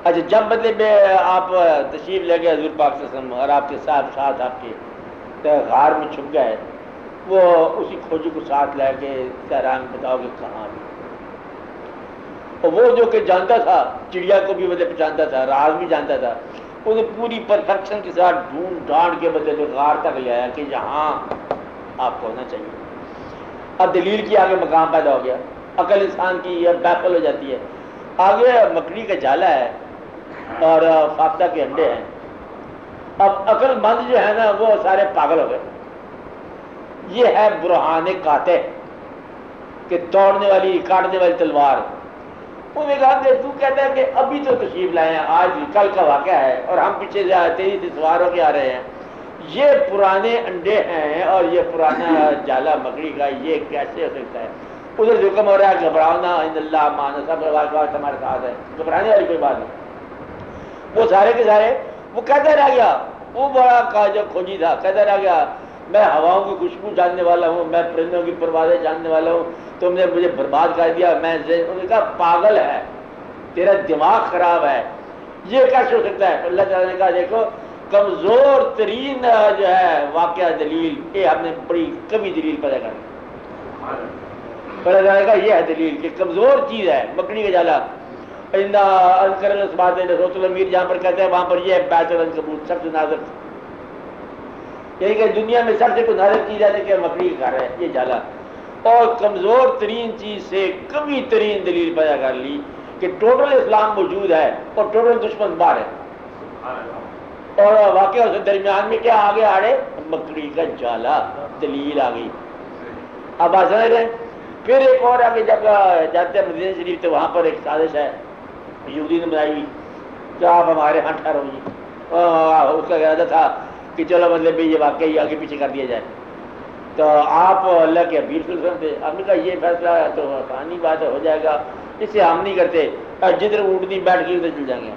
S2: اچھا جب مطلب آپ تشریف لے گئے حضور پاک صلی اللہ علیہ وسلم اور آپ کے ساتھ آپ کے غار میں چھپ گئے، وہ اسی کھوجی کو ساتھ لے کے سہران بتاؤ کہ کہاں بھی. اور وہ جو کہ جانتا تھا چڑیا کو بھی مطلب جانتا تھا، راز بھی جانتا تھا، انہیں پوری پرفیکشن کے ساتھ ڈھونڈ ڈھانڈ کے مطلب غار تک لے آیا کہ جہاں آپ کو ہونا چاہیے. اب دلیل کی آگے مقام پیدا ہو گیا. عقل انسان کی یہ بیفل ہو جاتی ہے. آگے مکڑی کا جالا ہے اور فاختہ کے انڈے ہیں. اب عقل مند جو ہے نا وہ سارے پاگل ہو گئے. یہ ہے برہان قاطع کہ توڑنے والی کاٹنے والی تلوار. انہوں نے کہا کہ تو کہتا ہے کہ ابھی تو تشریف لائے ہیں، آج کل کا واقعہ ہے اور ہم پیچھے سے تیزی سے سوار ہو کے آ رہے ہیں. یہ پرانے انڈے ہیں اور یہ پرانا جالا مکڑی کا، یہ کیسے ہو سکتا ہے؟ ادھر حکم ہو رہا ہے گھبراؤ نہ، ان اللہ مان سب ہمارے ساتھ ہے، گھبرانے والی کوئی بات نہیں. وہ سارے کے سارے وہ کہتا رہ گیا. وہ بڑا جو کھوجی تھا کہتا رہ گیا میں ہواؤں کی خوشبو جاننے والا ہوں، میں پرندوں کی پروازیں جاننے والا ہوں، تم نے مجھے برباد کر دیا. میں انہوں نے کہا پاگل ہے، تیرا دماغ خراب ہے، یہ کیسے ہو سکتا ہے؟ اللہ تعالیٰ نے کہا دیکھو کمزور ترین جو ہے واقعہ دلیل، یہ ہم نے بڑی کمی دلیل پیدا کر دی. اللہ تعالیٰ نے کہا یہ ہے دلیل کہ کمزور چیز ہے مکڑی کا جالا. رسول امیر جہاں پر کہتے ہیں وہاں پر یہ بیت العنکبوت سب سے نازک، یعنی کہ دنیا میں سب سے کوئی نازک چیز ہے کہ مکڑی کا گھر ہے یہ جالا. اور کمزور ترین چیز سے کمی ترین دلیل پیدا کر لی کہ ٹوٹل اسلام موجود ہے اور ٹوٹل دشمن باہر ہے. اور واقعہ اس درمیان میں کیا آگے آڑے مکڑی کا جالا، دلیل آ گئی. اب آپ سمجھ رہے ہیں؟ پھر ایک اور آگے جب جاتے ہیں مدینہ شریف تو وہاں پر ایک سازش ہے یہودی نے بنائی ہوئی کہ آپ ہمارے ہاں ٹھہرو گی. اس کا ارادہ تھا کہ چلو مطلب یہ واقعی آگے پیچھے کر دیا جائے. تو آپ اللہ کے حبیب صلی اللہ علیہ وسلم تھے. ہم نے کہا یہ فیصلہ تو آسانی بات ہو جائے گا، اس سے ہم نہیں کرتے، جدھر اونٹنی بیٹھ گئی ادھر چل جائیں گے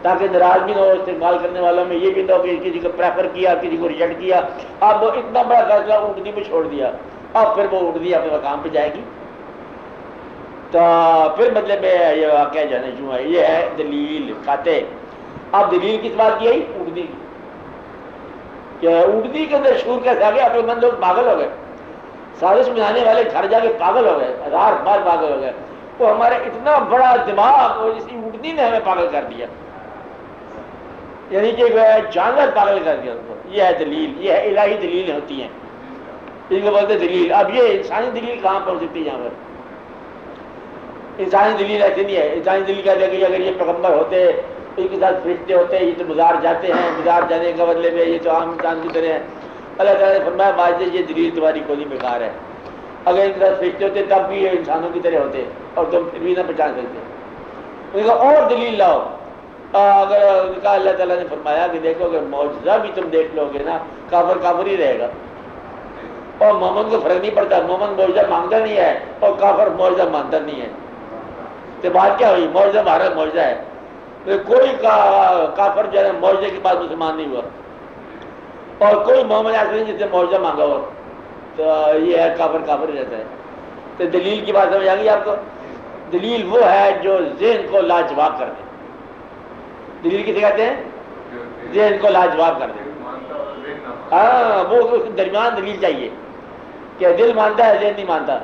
S2: تاکہ ناراضگی نہ ہو استقبال کرنے والوں میں. یہ بھی نہ ہو کہ کسی کو پریفر کیا کسی کو ریجیکٹ کیا. اب اتنا بڑا فیصلہ اونٹنی پہ چھوڑ دیا، اب پھر وہ اونٹنی اپنے مقام پہ جائے گی. تو پھر مطلب یہ واقعہ جو ہے نا یہ ہے دلیل قاطع. اب دلیل کس بات کی آئی؟ اونٹنی کی. کہ اونٹنی کے اندر شعور کیسے آ گیا؟ عقل مند لوگ پاگل ہو گئے، سازش میں آنے والے گھر جا کے پاگل ہو گئے، ہزار بار پاگل ہو گئے. وہ ہمارا اتنا بڑا دماغ اس اونٹنی نے ہمیں پاگل کر دیا، یعنی کہ جانور پاگل کر دیا ان کو. یہ ہے دلیل، یہ ہے الہی دلیل ہوتی ہیں، ان کو بولتے دلیل. اب یہ انسانی دلیل کہاں پہنچ سکتی ہے یہاں پر؟ انسانی دلیل ایسی نہیں ہے. انسانی دلیل کہتے ہیں کہ اگر یہ پیغمبر ہوتے، ان کے ساتھ فرشتے ہوتے، یہ تو مزار جاتے ہیں، مزار جانے کا بدلے میں یہ تو عام انسان کی طرح ہے. اللہ تعالیٰ نے فرمایا واضح یہ دلیل تمہاری کوئی بیکار ہے. اگر ان کے ساتھ فرشتے ہوتے تب بھی یہ انسانوں کی طرح ہوتے اور تم پھر بھی نہ پہچان سکتے. ان کا اور دلیل لاؤ. اگر ان کا اللہ تعالیٰ نے فرمایا کہ دیکھو اگر معجزہ بھی تم دیکھ لو گے نا، کافر کافر ہی رہے گا. اور مومن کو فرق نہیں پڑتا، مومن معجزہ مانگتا نہیں ہے اور کافر معجزہ مانتا نہیں ہے. تو بات کیا ہوئی؟ معجزہ ہمارا معجزہ ہے. کوئی کافر جو ہے معجزے کے بعد مسلمان نہیں ہوا، اور کوئی مومن ایسا نہیں جس نے معجزہ مانگا ہو. تو یہ ہے کافر کافر ہی رہتا ہے. تو دلیل کی بات سمجھ آ گئی آپ کو؟ دلیل وہ ہے جو ذہن کو لاجواب کر دے. دلیل کسے کہتے ہیں؟ ذہن کو لاجواب کر دے. ہاں، وہ درمیان دلیل چاہیے کہ دل مانتا ہے ذہن نہیں مانتا.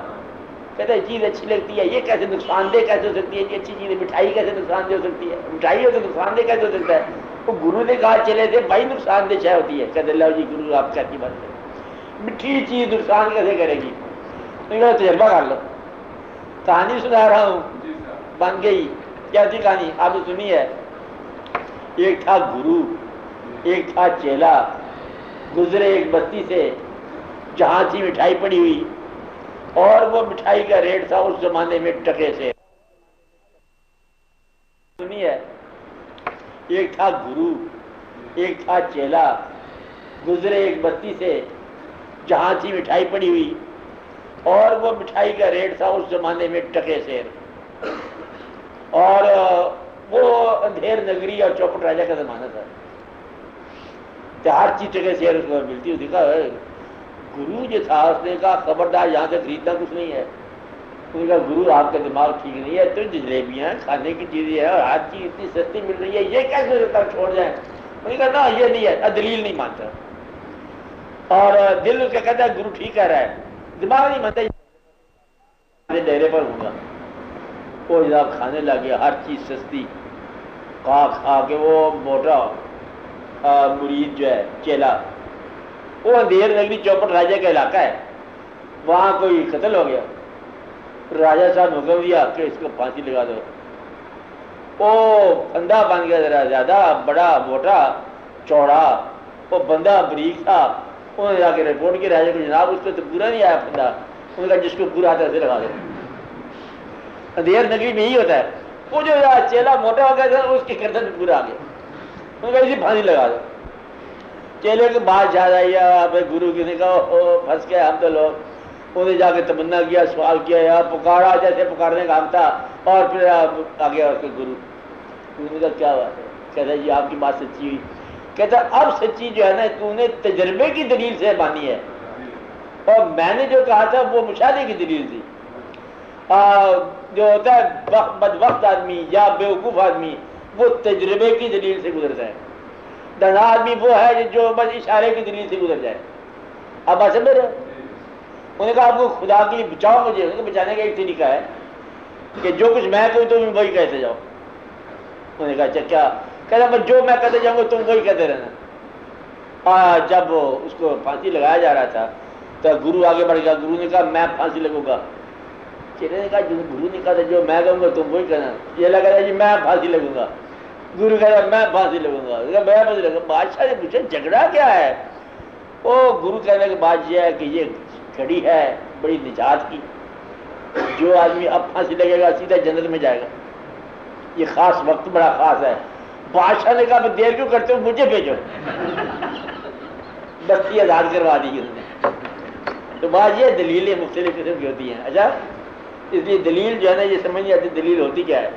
S2: کہتا ہے چیز اچھی لگتی ہے، یہ کیسے نقصان دہ کیسے ہو سکتی ہے؟ یہ اچھی چیز ہے. مٹھائی کیسے نقصان دہ ہو سکتی ہے؟ مٹھائی ہو تو نقصان دہ کیسے ہو سکتا ہے؟ وہ گرو نے کہا چلے تھے بھائی نقصان دہ شے ہوتی ہے. کہتے اللہ جی گرو آپ کیا کی بات ہے، میٹھی چیز نقصان کیسے کرے گی؟ تجربہ کر لو. کہانی سنا رہا ہوں، بن گئی. کیا تھی کہانی؟ آپ نے سنی ہے. ایک تھا گرو، ایک تھا چیلا. گزرے ایک بستی سے جہاں تھی مٹھائی پڑی ہوئی، اور وہ مٹھائی کا ریٹ تھا اس زمانے میں ٹکے سے. سنی ہے. ایک تھا گرو، ایک تھا چیلا. گزرے ایک بستی سے جہاں تھی مٹھائی پڑی ہوئی، اور وہ مٹھائی کا ریٹ تھا اس زمانے میں ٹکے سے. اور وہ اندھیر نگری اور چوپٹ راجا کا زمانہ تھا. ہر چیز ٹکے شیر اس کو ملتی ہوئی. دیکھا گرو جو تھا اس نے کہا خبردار یہاں سے خریدنا کچھ نہیں ہے. اس نے کہا گرو آپ کا دماغ ٹھیک نہیں ہے، تو جلیبیاں کھانے کی چیزیں ہیں اور ہر چیز اتنی سستی مل رہی ہے، یہ کیسے ہوتا چھوڑ جائیں؟ انہوں نے کہا نا یہ نہیں ہے. دلیل نہیں مانتا، اور دل اس کا کہتا ہے گرو ٹھیک کہہ رہا ہے، دماغ نہیں مانتا. ڈیرے پر ہوں گا. وہ جناب کھانے لگے، ہر چیز سستی کھا کے وہ موٹا مرید جو ہے چیلا، وہ اندھیر نگری چوپٹ راجا کا علاقہ ہے، وہاں کوئی قتل ہو گیا. راجا صاحب حکم دیا کہ اس کو پھانسی لگا دو. وہ بندہ بن گیا ذرا زیادہ بڑا موٹا چوڑا. وہ بندہ بریک تھا. انہوں نے جا کے رپورٹ کی راجا کو، جناب اس کو تو پورا نہیں آیا بندہ. انہوں نے کہا جس کو پورا آتا ہے اسے لگا دو. اندھیر نگری میں یہی ہوتا ہے. وہ جو چیلا موٹا ہو گیا تھا اس کی گردن میں پورا آ گیا. انہوں نے کہا اسے پھانسی لگا دو. چیلے کے بعد یاد آئی گرو کی نے کہا پھنس گئے ہم تو لوگ. انہوں نے جا کے تمنا کیا، سوال کیا، یا پکارا جیسے پکارنے کا ہم تھا. اور پھر آ گیا اس کے گرو. انہوں نے کہا کیا بات ہے؟ کہتا ہے جی آپ کی بات سچی ہوئی. کہتا اب سچی جو ہے نا تو نے تجربے کی دلیل سے مانی ہے، اور میں نے جو کہا تھا وہ مشاہدے کی دلیل تھی. جو ہوتا ہے بدبخت آدمی یا بیوقوف آدمی وہ تجربے کی دلیل سے گزرتا ہے. دانا آدمی وہ ہے جو بس اشارے کی دلیل سے گزر جائے. اب بات سمجھ رہے؟ انہوں نے کہا آپ کو خدا کے لیے بچاؤ مجھے. ان کو بچانے کا ایک طریقہ ہے کہ جو کچھ میں کہوں تم وہی کہتے جاؤ. انہوں نے کہا اچھا کیا؟ کہتا جو میں کہتے جاؤں گا تم وہی کہتے رہنا. جب اس کو پھانسی لگایا جا رہا تھا تو گرو آگے بڑھ گیا. گرو نے کہا میں پھانسی لگوں گا. چیلے نے کہا گرو نے کہا جو میں کہوں گا تم وہی کہنا. یہ لگا رہا جی میں پھانسی لگوں گا. گرو کہہ رہا میں پھانسی لگوں گا. میں پھانسی لگوں گا. بادشاہ نے پوچھا جھگڑا کیا ہے؟ وہ گرو کہنے کے بعد یہ ہے کہ یہ گھڑی ہے بڑی نجات کی. جو آدمی اب پھانسی لگے گا سیدھا جنت میں جائے گا. یہ خاص وقت بڑا خاص ہے. بادشاہ نے کہا میں دیر کیوں کرتے ہو، مجھے بھیجو. بستی آزاد کروا دی انہوں نے. تو بات یہ دلیلیں مختلف قسم کی ہوتی ہیں. اچھا اس لیے دلیل جو ہے نا یہ سمجھ نہیں آتی دلیل ہوتی کیا ہے.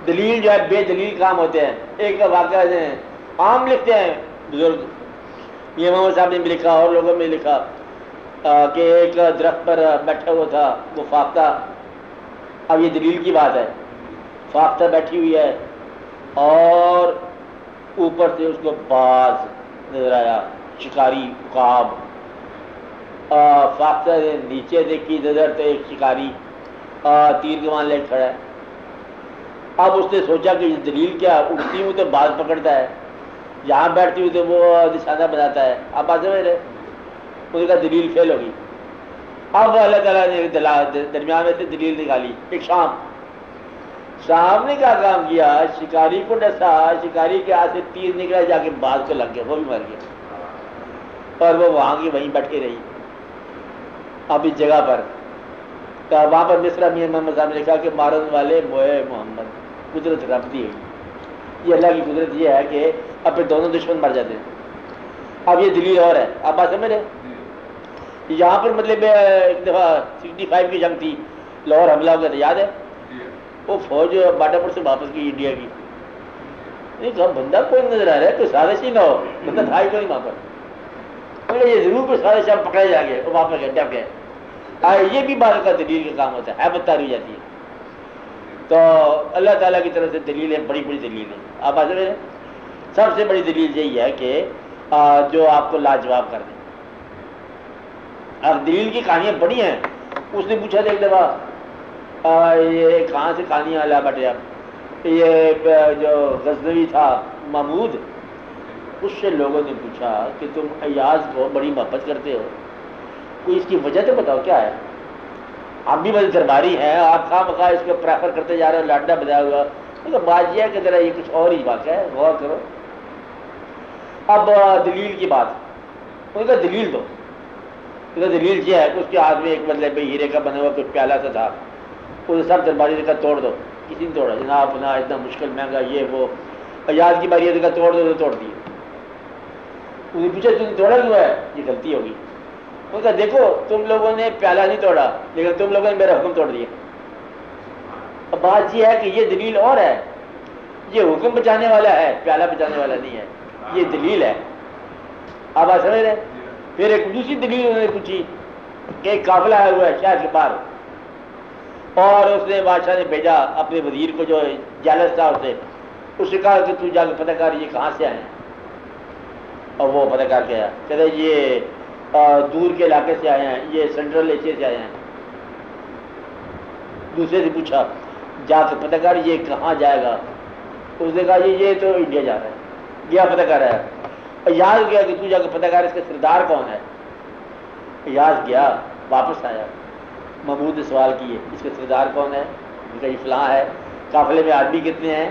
S2: دلیل جو ہے بے دلیل کام ہوتے ہیں. ایک واقعہ عام لکھتے ہیں بزرگ، یہ محمد صاحب نے بھی لکھا اور لوگوں میں لکھا کہ ایک درخت پر بیٹھا ہوا تھا وہ فاختہ. اب یہ دلیل کی بات ہے. فاختہ بیٹھی ہوئی ہے اور اوپر سے اس کو باز نظر آیا، شکاری عقاب. فاختہ نے نیچے دیکھی نظر تو ایک شکاری تیر کمان لے کھڑا ہے. اب اس نے سوچا کہ یہ دلیل کیا، اٹھتی ہوں تو باز پکڑتا ہے، یہاں بیٹھتی ہوں تو وہ نشانہ بناتا ہے. اب بات سمجھ رہے؟ اس کا دلیل فیل ہوگی. اب اللہ تعالیٰ نے درمیان میں سے دلیل نکالی. ایک شام نے کیا کام کیا, شکاری کو ڈسا, شکاری کے ہاتھ سے تیر نکلا, جا کے باز کو لگ گیا, وہ بھی مر گیا, اور وہ وہاں کی وہیں بیٹھی رہی. اب اس جگہ پر وہاں پر مصرا میاں محمد صاحب نے لکھا کہ مارن والے موئے محمد, قدرت رب دی ہوئی. یہ اللہ کی قدرت یہ ہے کہ اپنے دونوں دشمن مر جاتے ہیں. اب یہ دلیل اور ہے, آپ بات سمجھ رہے. یہاں پر مطلب ایک دفعہ 65 کی جنگ تھی, لاہور حملہ ہو گیا تھا, یاد ہے؟ وہ فوج باٹا پور سے واپس کی انڈیا کی. نہیں کہا بندہ کوئی نظر آ رہا ہے, کوئی سازش ہی نہ ہو, بندہ تھا ہی کوئی وہاں پر. یہ ضرور کوئی سازش ہم پکڑے جا گئے, وہ واپس گئے, ڈب گئے. یہ بھی بات کا دلیل کا کام ہوتا ہے, بدتاری ہو جاتی ہے. تو اللہ تعالیٰ کی طرف سے دلیل ہے, بڑی بڑی دلیل ہے. آپ آ رہے ہیں, سب سے بڑی دلیل یہی ہے کہ جو آپ کو لاجواب کر دیں. اب دلیل کی کہانیاں بڑی ہیں. اس نے پوچھا تھا ایک دفعہ, یہ کہاں سے کہانیاں لا بیٹھے آپ, یہ جو غزنوی تھا محمود, اس سے لوگوں نے پوچھا کہ تم ایاز کو بڑی محبت کرتے ہو, کوئی اس کی وجہ تو بتاؤ کیا ہے. آپ بھی بڑے درباری ہیں, آپ خواہ مخواہ اس کو پریفر کرتے جا رہے ہو, لاڈا بجایا ہوا. بات یہ ہے کہ ذرا یہ کچھ اور ہی بات ہے, غور کرو. اب دلیل کی بات, ان کا دلیل دو. دلیل یہ ہے کہ اس کے ہاتھ میں ایک مطلب ہیرے کا بنا ہوا کچھ پیالہ سا تھا, اسے سب درباری نے کہا توڑ دو. کسی نے توڑا, جناب اپنا اتنا مشکل مہنگا یہ وہ. ایاز کی باری ہے, توڑ دو, تو توڑ دیے. انہوں نے پوچھا تم نے توڑا کیوں ہے, یہ غلطی ہوگی. انہوں نے کہا دیکھو تم لوگوں نے پیالہ نہیں توڑا, لیکن تم لوگوں نے میرا حکم توڑ دیا. اب بات یہ ہے کہ یہ دلیل اور ہے, یہ حکم بچانے والا ہے, پیالہ بچانے والا نہیں ہے. یہ دلیل ہے. آپ سمجھ رہے ہیں. پھر ایک دوسری دلیل انہوں نے پوچھی کہ ایک قافلہ آیا ہوا ہے شہر کے باہر, اور اس نے بادشاہ نے بھیجا اپنے وزیر کو جو جالس تھا اسے, اس نے کہا کہ تو جا کے پتہ کر یہ کہاں سے آئے ہیں. اور وہ پتہ کر کے آیا, کہتے یہ دور کے علاقے سے آئے ہیں, یہ سینٹرل ایشیا سے آئے ہیں. دوسرے سے پوچھا جا کے پتہ کر یہ کہاں جائے گا. اس نے کہا یہ تو انڈیا جا رہا ہے. گیا پتہ کر رہا ہے. یاد گیا کہ تو جا کے پتہ کر اس کا سردار کون ہے. یاد گیا, واپس آیا. محمود نے سوال کیے اس کا سردار کون ہے, ان کا یہ فلاں ہے. قافلے میں آدمی کتنے ہیں,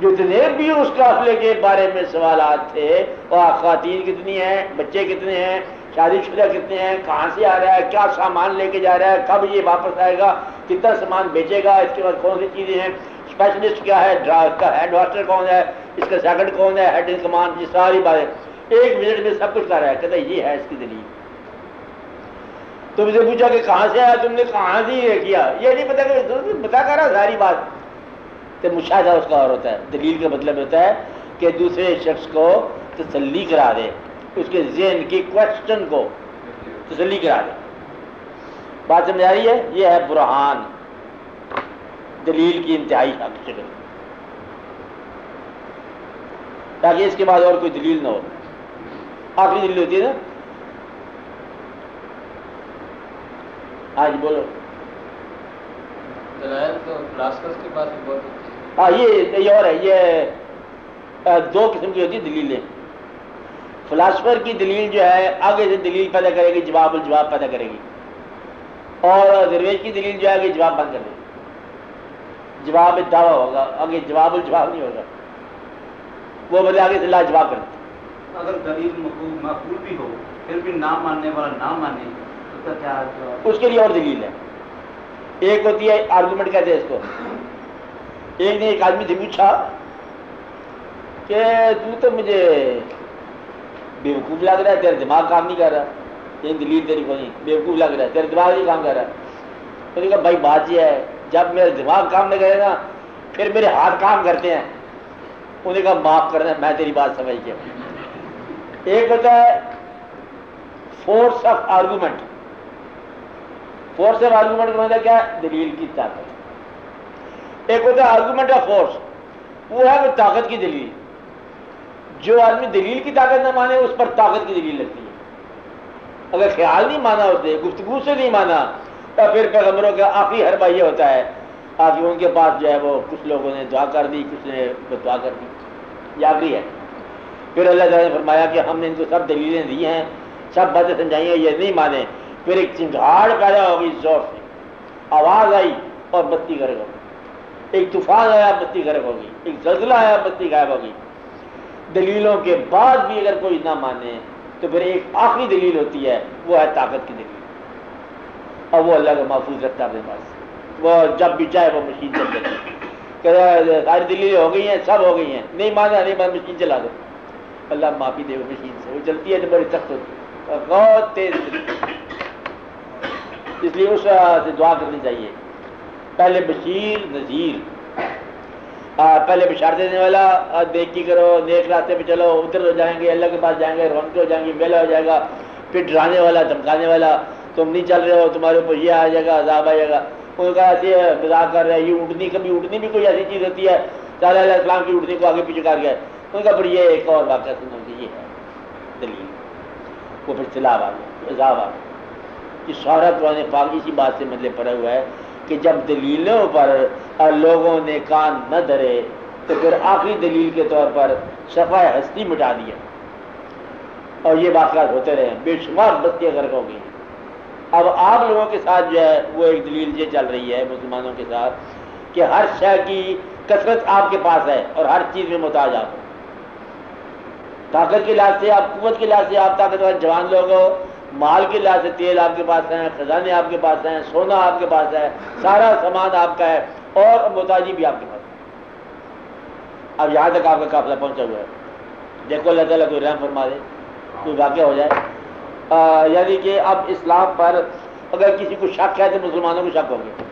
S2: جتنے بھی اس قافلے کے بارے میں سوالات تھے, اور خواتین کتنی ہیں, بچے کتنے ہیں, شادی شدہ کتنے ہیں, کہاں سے آ رہا ہے, کیا سامان لے کے جا رہا ہے, کب یہ واپس آئے گا, کتنا سامان بیچے گا, اس کے بعد کون سی چیزیں ہیں, اسپیشلسٹ کیا ہے, اس کا ہیڈ ماسٹر کون ہے, اس کا سیکنڈ کون ہے, ہیڈ ان کمانڈ, یہ ساری باتیں ایک منٹ میں سب کچھ کر رہا ہے. کہتا ہے یہ ہے اس کی دلیل. تم سے پوچھا کہ کہاں سے آیا, تم نے کہاں سے یہ کیا, یہ نہیں پتا کہ بتا کر رہا ساری بات. تو مشاہدہ اس کا اور ہوتا ہے. دلیل کا مطلب ہوتا ہے کہ دوسرے شخص کو تسلی کرا دے, اس کے ذہن کی کوشچن کو تسلی کرا دے. بات سمجھ آ رہی ہے. یہ ہے برہان, دلیل کی انتہائی شکل, تاکہ اس کے بعد اور کوئی دلیل نہ ہو. آخری دلیل ہوتی ہے نا. آج بولو.
S5: دلائل تو فلاسفرز کے پاس بھی بہت ہوتی ہے.
S2: ہاں یہ اور ہے. یہ دو قسم کی ہوتی ہے دلیلیں. فلاسفر کی دلیل جو ہے آگے سے دلیل پیدا کرے گی, جواب الجواب پیدا کرے گی. اور درویش کی دلیل جو ہے آگے جواب بند کر دے گی. جواب دعویٰ ہوگا, آگے جواب الجواب نہیں ہوگا. وہ بولے آگے سے لاجواب کر دے.
S3: اگر دلیل مقبول بھی ہو پھر بھی نہ ماننے والا نہ مانے تو کیا,
S2: اس کے لیے اور دلیل ہے. ایک ہوتی ہے آرگومنٹ کہتے ہیں اس کو. ایک نے ایک آدمی سے پوچھا کہ تو مجھے بیوقوف لگ رہا ہے, تیرا دماغ کام نہیں کر رہا. یہ دلیل تیری کو نہیں, بیوقوف لگ رہا ہے, تیرا دماغ نہیں کام کر رہا. تو نے کہا بھائی بات یہ ہے, جب میرا دماغ کام نہیں کرے نا پھر میرے ہاتھ کام کرتے ہیں. انہوں نے کہا معاف کرنا, میں تیری بات سمجھ گیا. ایک ہوتا ہے force of argument. Force of argument کا مطلب کیا ہے, دلیل کی طاقت. ایک ہوتا ہے آرگومنٹ آف فورس, وہ ہے وہ طاقت کی دلیل. جو آدمی دلیل کی طاقت نہ مانے اس پر طاقت کی دلیل لگتی ہے. اگر خیال نہیں مانا اس نے, گفتگو سے نہیں مانا, تو پھر پیغمبروں کا آخری حربہ یہ ہوتا ہے آگے ان کے پاس جو ہے وہ کچھ لوگوں نے دعا کر دی, کچھ نے دعا کر دی, یہ آخری ہے. پھر اللہ تعالیٰ نے فرمایا کہ ہم نے ان کو سب دلیلیں دی ہیں, سب باتیں سمجھائی ہیں, یہ نہیں مانے, پھر ایک چنگھاڑ پیدا ہو گئی زور سے، آواز آئی اور بتی غائب ہو گئی، ایک طوفان آیا بتی غائب ہو گئی، ایک زلزلہ آیا بتی غائب ہو گئی۔ دلیلوں کے بعد بھی اگر کوئی نہ مانے تو پھر ایک آخری دلیل ہوتی ہے، وہ ہے طاقت کی دلیل، اور وہ اللہ کا محفوظ رکھتا ہے اپنے پاس، وہ جب بھی چاہے وہ مشین چل جاتی ہے، ساری دلیلیں ہو گئی ہیں، سب ہو گئی ہیں، نہیں مانا نہیں مانا مشین چلا دو، اللہ معافی دے وہ مشین سے، وہ چلتی ہے تو بڑی سخت ہوتی ہے، بہت تیز، اس لیے اس سے دعا کرنی چاہیے، پہلے بشیر نذیر، پہلے بشارت دینے والا، نیکی کرو، نیک راستے پہ چلو، ادھر ہو جائیں گے، اللہ کے پاس جائیں گے، رونقیں ہو جائیں گی، میلہ ہو جائے گا، پھر ڈرانے والا، دھمکانے والا، تم نہیں چل رہے ہو، تمہارے اوپر یہ آ جائے گا، عذاب آ جائے گا، ان کا ایسے مذاق کر رہے ہیں، یہ اٹھنی، کبھی اٹھنی بھی کوئی ایسی چیز ہوتی ہے، صالح علیہ السلام کی اٹھنی کو آگے پیچھے کر گئے، ان کا پھر یہ ایک اور واقعہ سنو کہ یہ ہے دلیل، وہ پھر سیلاب آ گیا، عذاب آ گیا۔ یہ سارا قرآن پاک اسی بات سے مطلب پڑا ہوا ہے کہ جب دلیلوں پر لوگوں نے کان نہ دھرے تو پھر آخری دلیل کے طور پر صفحہ ہستی مٹا دیا، اور یہ واقعات ہوتے رہے، بے شمار بستیاں غرق ہو گئی۔ اب آپ لوگوں کے ساتھ جو ہے وہ ایک دلیل یہ چل رہی ہے مسلمانوں کے ساتھ کہ ہر شے کی کثرت آپ کے پاس ہے اور ہر چیز میں محتاج آپ ہو، طاقت کے لحاظ سے آپ، قوت کے لحاظ سے آپ طاقتور جوان لوگ ہو، مال کے لحاظ سے تیل آپ کے پاس ہیں، خزانے آپ کے پاس ہیں، سونا آپ کے پاس ہے، سارا سامان آپ کا ہے، اور محتاجی بھی آپ کے پاس ہے۔ اب یہاں تک آپ کا قافلہ پہنچا ہوا ہے، دیکھو اللہ تعالیٰ کوئی رحم فرما دے، کوئی واقعہ ہو جائے، یعنی کہ اب اسلام پر اگر کسی کو شک ہے تو مسلمانوں کو شک ہو گیا،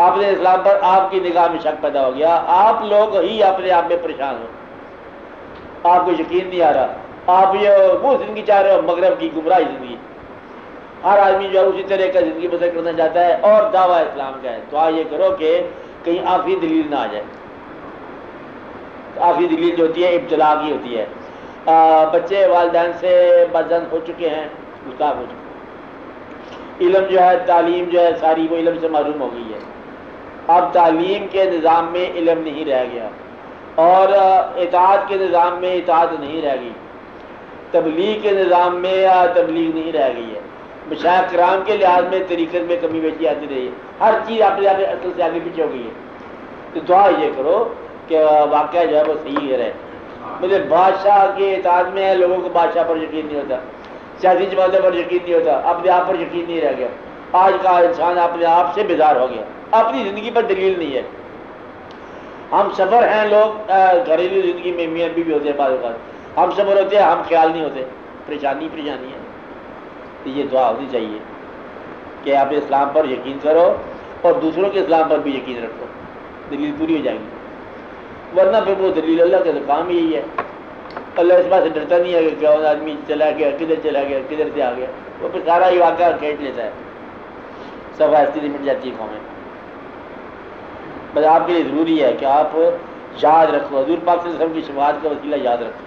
S2: آپ نے اسلام پر آپ کی نگاہ میں شک پیدا ہو گیا، آپ لوگ ہی اپنے آپ میں پریشان ہو، آپ کو یقین نہیں آ رہا، آپ یہ وہ زندگی چاہ رہے ہو مغرب کی گمراہی زندگی، ہر آدمی جو ہے اسی طرح کا زندگی بسر کرنا چاہتا ہے اور دعویٰ اسلام کا ہے، تو یہ کرو کہ کہیں آخری دلیل نہ آ جائے۔ آخری دلیل جو ہوتی ہے ابتلا کی ہوتی ہے، بچے والدین سے بدزن ہو چکے ہیں، گستاخ ہو چکے ہیں، علم جو ہے، تعلیم جو ہے ساری وہ علم سے معلوم ہو گئی ہے، اب تعلیم کے نظام میں علم نہیں رہ گیا، اور اطاعت کے نظام میں اطاعت نہیں رہ گئی، تبلیغ کے نظام میں تبلیغ نہیں رہ گئی ہے، مشائخ کرام کے لحاظ میں طریقت میں کمی بیشی آتی رہی ہے، ہر چیز اپنے اصل سے آگے پیچھے ہو گئی ہے۔ تو دعا یہ کرو کہ واقعہ جو ہے وہ صحیح رہے، مجھے بادشاہ کے اطاعت میں ہے، لوگوں کو بادشاہ پر یقین نہیں ہوتا، سیاسی جماعتوں پر یقین نہیں ہوتا، اپنے آپ پر یقین نہیں رہ گیا، آج کا انسان اپنے آپ سے بیزار ہو گیا، اپنی زندگی پر دلیل نہیں ہے۔ ہم سفر ہیں لوگ، گھریلو زندگی میں میاں بیوی ہوتے ہیں، بعض اوقات ہم سفر ہوتے ہیں، ہم خیال نہیں ہوتے، پریشانی ہے۔ تو یہ دعا ہونی چاہیے کہ آپ اسلام پر یقین کرو اور دوسروں کے اسلام پر بھی یقین رکھو، دلیل پوری ہو جائے گی، ورنہ پھر وہ دلیل اللہ کا کام یہی ہے، اللہ اس بات سے ڈرتا نہیں ہے کہ کون آدمی چلا گیا، کدھر چلا گیا، کدھر سے آ گیا، وہ پھر سارا ہی واقعہ کھینچ لیتا ہے، سب ایسی مٹ جاتی ہے قومیں۔ بس آپ کے لیے ضروری ہے کہ آپ یاد رکھو، حضور پاک صلی اللہ علیہ وسلم کی شفاعت کا وسیلہ یاد رکھو،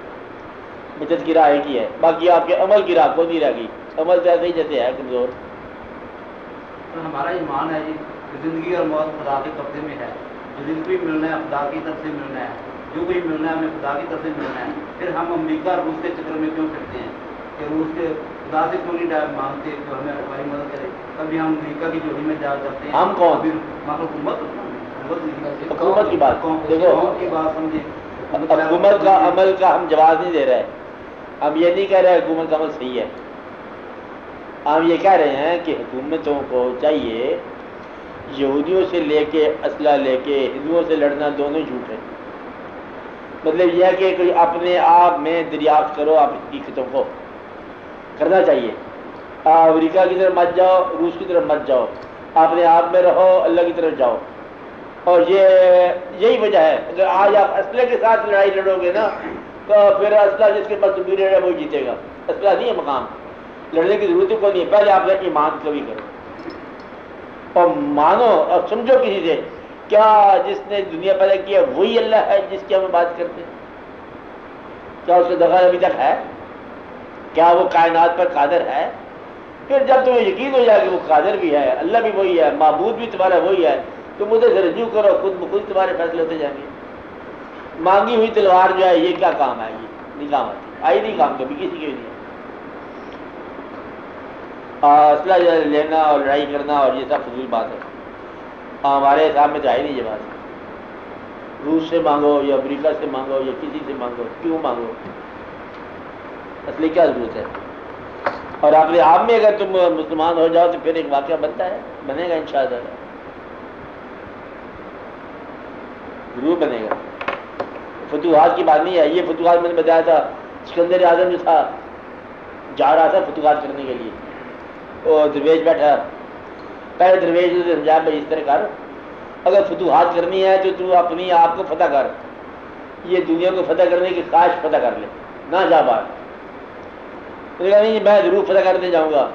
S2: بچت کی راہ ایک ہی ہے، باقی آپ کے عمل کی راہ کوئی نہیں رہ گئی، عمل تو ایسے ہی جیسے ہے کمزور۔
S3: تو ہمارا ایمان ہے جی، زندگی اور موت خدا کے قبضے میں ہے، جو بھی ملنا ہے خدا کی طرف سے ملنا ہے، جو بھی ملنا ہے ہمیں خدا کی طرف سے ملنا ہے، پھر ہم امریکہ روس کے چکر میں کیوں پھرتے ہیں کہ روس کے خدا سے کیوں نہیں مانگتے کہ ہمیں ہماری مدد کرے، کبھی ہم امریکہ کی جوڑی میں جا جاتے ہیں،
S2: ہم کون؟ حکومت کی بات دیکھو،
S3: کی بات سمجھیں،
S2: حکومت کا عمل کا ہم جواز نہیں دے رہے، ہم یہ نہیں کہہ رہے حکومت کا عمل صحیح ہے، ہم یہ کہہ رہے ہیں کہ حکومتوں کو چاہیے یہودیوں سے لے کے اسلحہ لے کے ہندوؤں سے لڑنا دونوں جھوٹ ہے، مطلب یہ ہے کہ کوئی اپنے آپ میں دریافت کرو، آپ حقیقتوں کو کرنا چاہیے، امریکہ کی طرف مت جاؤ، روس کی طرف مت جاؤ، اپنے آپ میں رہو، اللہ کی طرف جاؤ، اور یہی وجہ ہے، اگر آج آپ اسلحے کے ساتھ لڑائی لڑو گے نا تو پھر اسلحہ جس کے پاس سپیریئر ہے وہ جیتے گا، اسلحہ نہیں ہے مقام، لڑنے کی ضرورت کو نہیں ہے، پہلے آپ ایمان کبھی کرو اور مانو اور سمجھو کسی سے کیا جس نے دنیا پیدا کی ہے وہی اللہ ہے جس کی ہم بات کرتے ہیں، کیا اس کا دخل ابھی تک ہے، کیا وہ کائنات پر قادر ہے؟ پھر جب تمہیں یقین ہو جائے کہ وہ قادر بھی ہے، اللہ بھی وہی ہے، معبود بھی تمہارا وہی ہے، تم ادھر سے رجوع کرو، خود بخود تمہارے فیصلے ہوتے جائیں گے۔ مانگی ہوئی تلوار جو ہے یہ کیا کام آئے گی؟ نہیں کام آتی، آئی نہیں کام کبھی کسی کے بھی نہیں۔ اسلحہ لینا اور لڑائی کرنا اور یہ سب فضول بات ہے. ہمارے حساب میں تو ہے نہیں یہ بات. روس سے مانگو یا امریکہ سے مانگو یا کسی سے مانگو, کیوں مانگو؟ اصلی کیا ضرورت ہے؟ اور اپنے آپ میں اگر تم مسلمان ہو جاؤ تو پھر ایک واقعہ بنتا ہے, بنے گا انشاءاللہ, ضرور بنے گا. فتوحات کی بات نہیں ہے یہ. فتوحات میں نے بتایا تھا سکندر اعظم جو تھا جا رہا تھا فتوحات کرنے کے لیے, وہ درویش بیٹھا, پہلے درویش نے سمجھا بھائی اس طرح کر, اگر فتوحات کرنی ہے تو تو اپنی آپ کو فتح کر, یہ دنیا کو فتح کرنے کی خواہش فتح کر لے, نہ جا باہر. تو کہا نہیں میں ضرور فتح کرنے جاؤں گا.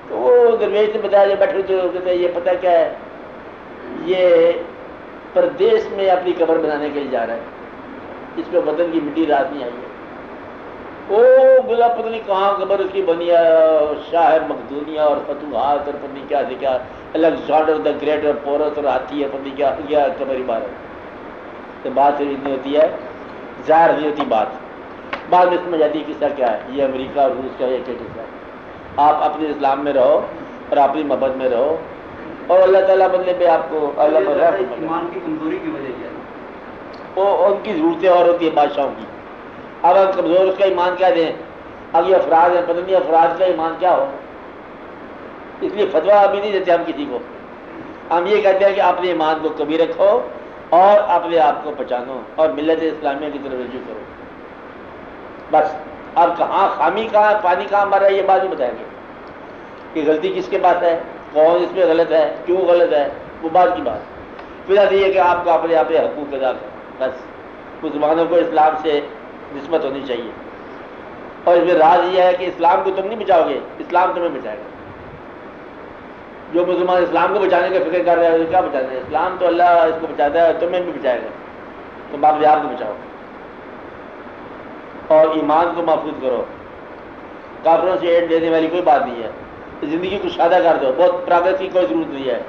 S2: تو وہ درویش نے بتایا جو بیٹھے تو کہتے ہیں یہ پتہ کیا ہے, یہ پردیس میں اپنی قبر بنانے کے لیے جا رہا ہے, اس پہ وطن کی مٹی رات نہیں آئی ہے. وہ بلا پتہ نہیں کہاں قبر اس کی بنی ہے, شاہ مقدونیہ اور فتوحات اور پتہ نہیں کیا سے کیا, الیگزینڈر دا گریٹ اور پورس اور ہاتھی ہے, پتہ نہیں کیا قبر عبارت. تو بات صرف اتنی ہوتی ہے, ظاہر نہیں ہوتی بات, بعد میں سمجھ آتی ہے قصہ کیا ہے. یہ امریکہ اور روس کا ایک قصہ ہے. آپ اپنے اسلام میں رہو اور اپنی محبت میں رہو, اور اللہ تعالیٰ بدلے پہ آپ کو اللہ پر رحم کرے.
S3: ایمان کی کمزوری کی وجہ یہ ہے,
S2: وہ ان کی ضرورتیں اور ہوتی ہیں بادشاہوں کی. اب ہم کمزور اس کا ایمان کیا دیں؟ اب یہ افراد ہیں, پتہ نہیں افراد کا ایمان کیا ہو. اس لیے فتویٰ ابھی نہیں دیتے ہم کسی کو. ہم یہ کہتے ہیں کہ اپنے ایمان کو کبھی رکھو اور اپنے آپ کو پہچانو اور ملت اسلامیہ کی طرف رجوع کرو. بس اب کہاں خامی کہاں, پانی کہاں مر رہا ہے, یہ بات بھی بتائیں گے کہ غلطی کس کے پاس ہے, کون اس میں غلط ہے, کیوں غلط ہے, وہ بات کی بات. پھر آتی ہے کہ آپ کو اپنے آپ حقوق ادا کریں. بس مسلمانوں کو اسلام سے نسبت ہونی چاہیے. اور اس میں راز یہ ہے کہ اسلام کو تم نہیں بچاؤ گے, اسلام تمہیں بچائے گا. جو مسلمان اسلام کو بچانے کا فکر کر رہے ہیں کیا بچانا ہے؟ اسلام تو اللہ اس کو بچاتا ہے, تمہیں بھی بچائے گا. تم اپنے آپ کو بچاؤ اور ایمان کو محفوظ کرو. کافروں سے ایڈ دینے والی کوئی بات نہیں ہے. زندگی کو سادہ کر دو, بہت پراگرس کی کوئی ضرورت نہیں ہے.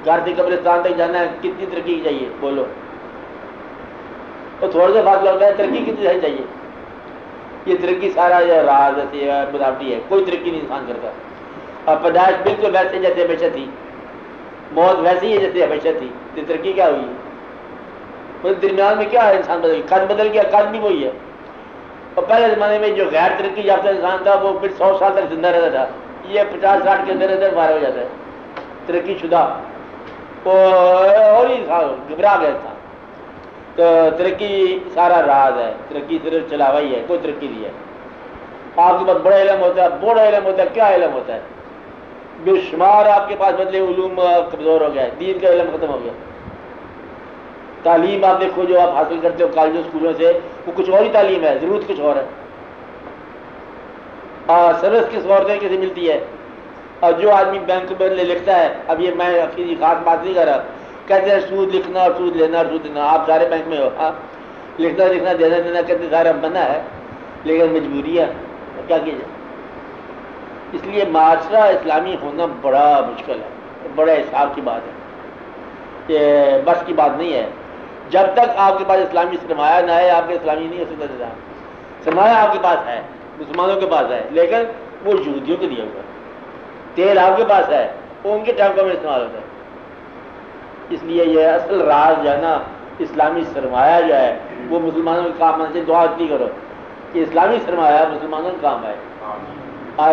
S2: گھر سے قبرستان تک جانا ہے, کتنی ترقی چاہیے بولو؟ تو تھوڑا سا فاصلہ ہوتا ہے, ترقی کتنی چاہیے؟ یہ ترقی سارا یہ راز ہے, بناوٹی ہے, کوئی ترقی نہیں انسان کرتا. اور پیدائش بالکل ویسے جیسے ہمیشہ تھی, موت ویسی ہے جیسے ہمیشہ تھی, تو ترقی کیا ہوئی؟ درمیان میں کیا ہے؟ انسان بدل گیا, قد بدل گیا, قد بھی وہی ہے. اور پہلے زمانے میں جو غیر ترقی یافتہ انسان تھا وہ پھر 100 سال تک زندہ رہتا تھا, یہ 50-60 کے اندر اندر مارا ہو جاتا ہے. ترقی شدہ اور ہی گھبرا گیا تھا. تو ترقی سارا راز ہے, ترقی صرف چلاوا ہی ہے, کوئی ترقی نہیں ہے. آپ کے پاس بڑا علم ہوتا ہے, بڑا علم ہوتا ہے, کیا علم ہوتا ہے؟ بے شمار آپ کے پاس بدلے علوم کمزور ہو گیا ہے, دین کا علم ختم ہو گیا. تعلیم آپ دیکھو جو آپ حاصل کرتے ہو کالجوں اسکولوں سے, وہ کچھ اور ہی تعلیم ہے, ضرورت کچھ اور ہے. سروس کس اور طریقے سے ملتی ہے. اور جو آدمی بینک میں لکھتا ہے, اب یہ میں کسی خاص بات نہیں کر رہا, کہتے ہیں سود لکھنا اور سود لینا اور سود دینا. آپ سارے بینک میں ہو, ہاں لکھنا دینا دینا کہتے سارا بنا ہے, لیکن مجبوری ہے, کیا کیا جائے. اس لیے معاشرہ اسلامی ہونا بڑا مشکل ہے, بڑا حساب کی بات ہے, یہ بس کی بات نہیں ہے. جب تک آپ کے پاس اسلامی سرمایہ نہ ہے آپ کے اسلامی نہیں ہو سکتا نظام. سرمایہ آپ کے پاس ہے, مسلمانوں کے پاس ہے, لیکن وہ یہودیوں کو دیا ہوا ہے. تیل آپ کے پاس ہے, وہ ان کے ٹینکوں میں استعمال ہوتا ہے. اس لیے یہ اصل راز جو ہے نا, اسلامی سرمایہ جو ہے وہ مسلمانوں کے کام آنے سے دعا نہیں کرو کہ اسلامی سرمایہ مسلمانوں کا کام ہے.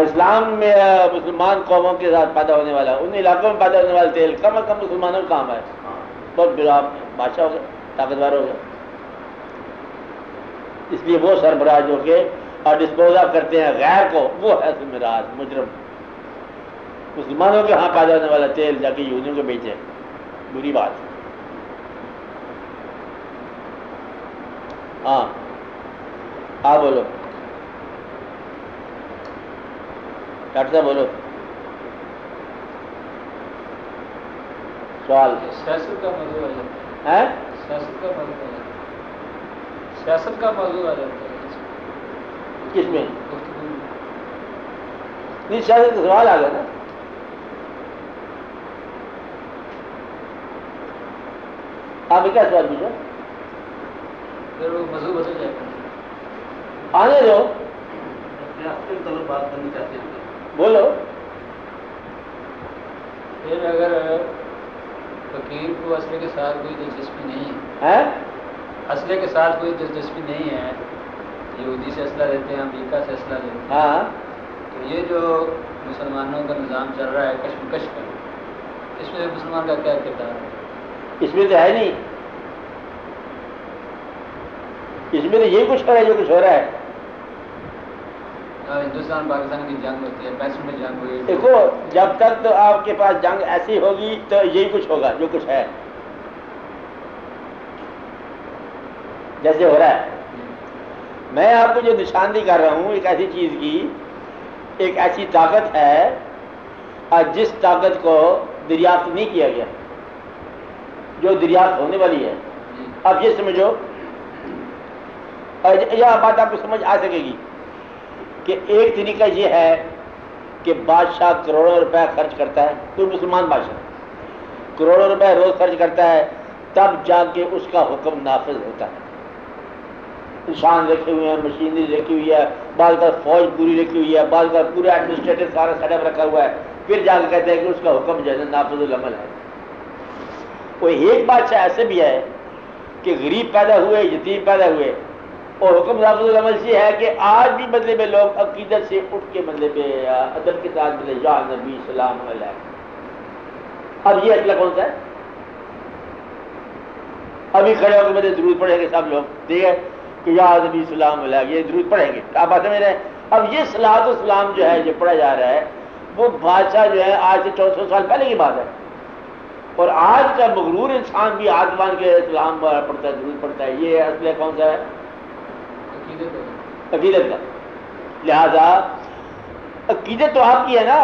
S2: اسلام میں مسلمان قوموں کے ساتھ پیدا ہونے والا, ان علاقوں میں پیدا ہونے والا تیل کم از کم مسلمانوں کا کام ہے. بہت بڑا بادشاہ ہو گیا, طاقتور ہو گیا. اس لیے وہ سربراہ جو کہ اور ڈسپوز آف کرتے ہیں غیر کو, وہ ہے ذمہ مجرم. مسلمانوں کے ہاں پیدا ہونے والا تیل جا کے یہودیوں کو بیچے, بری بات. ہاں آپ بولو ڈاکٹر صاحب, بولو سوال.
S5: سیاست کا موضوع آ جاتا ہے, سیاست کا موضوع آ جاتا ہے, سیاست کا موضوع آ جاتا ہے
S2: کس میں؟ نہیں سیاست کا سوال آ گیا نا. آپ کیا سوال پوچھا؟
S5: پھر وہ موضوع بدل جائے گا.
S2: آنے دو,
S3: بات کرنی چاہتے ہیں.
S2: بولو.
S5: پھر اگر فقیر کو اسلحے کے ساتھ کوئی دلچسپی نہیں ہے، اسلحے کے ساتھ کوئی دلچسپی نہیں ہے، یہودی سے اسلحہ لیتے ہیں، امریکہ سے اسلحہ لیتے ہیں، تو یہ جو مسلمانوں کا نظام چل رہا ہے کشمکش کا، اس میں مسلمان کا کیا کردار ہے؟
S2: اس میں تو ہے نہیں، اس میں تو یہی کچھ ہو رہا ہے جو کچھ ہو رہا ہے.
S5: ہندوستان پاکستان کی جنگ ہوتی ہے، پیسوں میں جنگ ہوئی ہے.
S2: دیکھو جب تک تو آپ کے پاس جنگ ایسی ہوگی تو یہی کچھ ہوگا جو کچھ ہے، جیسے ہو رہا ہے. میں آپ کو جو نشاندہی کر رہا ہوں ایک ایسی چیز کی، ایک ایسی طاقت ہے جس طاقت کو دریافت نہیں کیا گیا، جو دریافت ہونے والی ہے. اب یہ سمجھو، یہ بات آپ کو سمجھ آ سکے گی کہ ایک طریقہ یہ ہے کہ بادشاہ کروڑوں روپے خرچ کرتا ہے، کوئی مسلمان بادشاہ کروڑوں روپے روز خرچ کرتا ہے، تب جا کے اس کا حکم نافذ ہوتا ہے. انسان رکھے ہوئے ہیں، مشینری رکھی ہوئی ہے، بعض کا فوج پوری رکھی ہوئی ہے، بعض کا پورا ایڈمنسٹریٹر سارا سیٹ اپ رکھا ہوا ہے، پھر جا کے کہتے ہیں کہ اس کا حکم جو ہے نافذ العمل ہے. کوئی ایک بادشاہ ایسے بھی ہے کہ غریب پیدا ہوئے، یتیم پیدا ہوئے، اور حکم نافذ العمل سے ہے کہ آج بھی بدلے میں لوگ عقیدت سے اٹھ کے بدلے میں ادب کے ساتھ بدلے یا نبی سلام علیہ. اب یہ اصلہ کون سا ہے؟ ابھی کھڑے ہو کے بدلے درود پڑھیں گے سب لوگ، ٹھیک ہے کہ یا نبی سلام علیہ، یہ درود پڑھیں گے. آپ بات سمجھ رہے ہیں؟ اب یہ صلاۃ و سلام جو ہے جو پڑھا جا رہا ہے وہ بادشاہ جو ہے آج سے 1400 سال پہلے کی بات ہے، اور آج کا مغرور انسان بھی ہاتھ باندھ کے سلام پڑھتا ہے، درود پڑھتا ہے. یہ اصل کون سا ہے؟ عقیدت کا. لہذا عقیدت تو آپ کی ہے نا.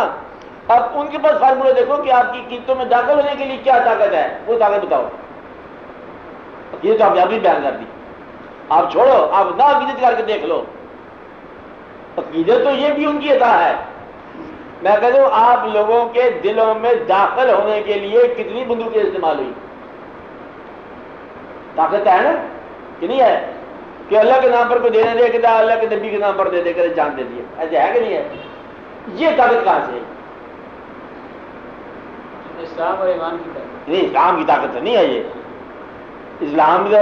S2: اب ان کے پاس فارمولہ دیکھو کہ آپ کی عقیدتوں میں داخل ہونے کے لیے کیا طاقت ہے، وہ طاقت بتاؤ. عقیدت تو آپ نے ابھی بیان کر دی، آپ چھوڑو، آپ نہ عقیدت کر کے دیکھ لو. عقیدت تو یہ بھی ان کی عطا ہے. میں کہتا ہوں آپ لوگوں کے دلوں میں داخل ہونے کے لیے کتنی بندوقیں استعمال ہوئی؟ طاقت ہے نا کہ نہیں ہے؟ کہ اللہ کے نام پر کوئی دینے دے کہ اللہ کے نبی کے نام پر دے دے کر جان دے دیے، ایسے ہے کہ نہیں ہے؟ یہ طاقت کہاں سے ہے؟
S5: اسلام اور ایمان کی طاقت
S2: نہیں، اسلام کی طاقت تو نہیں ہے یہ. اسلام تو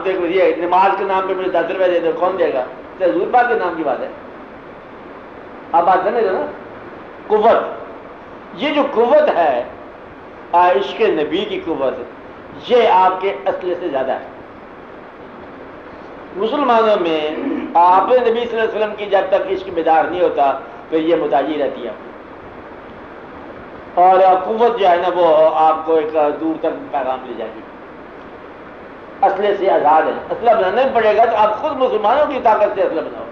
S2: ایک وجہ ہے، نماز کے نام پہ مجھے 10 روپے دے دو، کون دے گا؟ تو حضور پاک کے نام کی بات ہے. آپ بات سمجھ رہے نا؟ قوت، یہ جو قوت ہے عشق نبی کی قوت، یہ آپ کے اصل سے زیادہ ہے. مسلمانوں میں آپ نبی صلی اللہ علیہ وسلم کی جب تک عشق بیدار نہیں ہوتا پھر یہ متاجی رہتی ہے، اور قوت جو ہے نا وہ آپ کو ایک دور تک پیغام لے جائے گی. اسلحے سے آزاد ہے، اسلحہ بنانا پڑے گا تو آپ خود مسلمانوں کی طاقت سے اسلحہ بناؤ.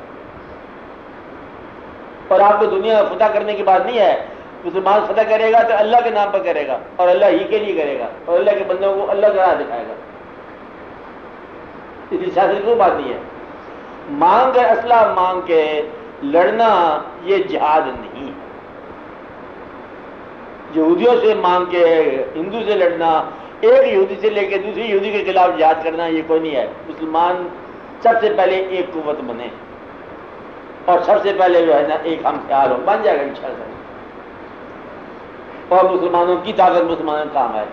S2: اور آپ کو دنیا فتح کرنے کی بات نہیں ہے. مسلمان فتح کرے گا تو اللہ کے نام پر کرے گا، اور اللہ ہی کے لیے کرے گا، اور اللہ کے بندوں کو اللہ کا راہ دکھائے گا. اس کی سیاست کوئی بات نہیں ہے. مانگ کر اسلحہ مانگ کے لڑنا یہ جہاد نہیں ہے. یہودیوں سے مانگ کے ہندو سے لڑنا، ایک یہودی سے لے کے دوسری یہودی کے خلاف جہاد کرنا، یہ کوئی نہیں ہے. مسلمان سب سے پہلے ایک قوت بنے، اور سب سے پہلے جو ہے نا ایک ہم خیال ہو، بن جائے گا انشاءاللہ. اور مسلمانوں کی طاقت مسلمانوں کا کام ہے.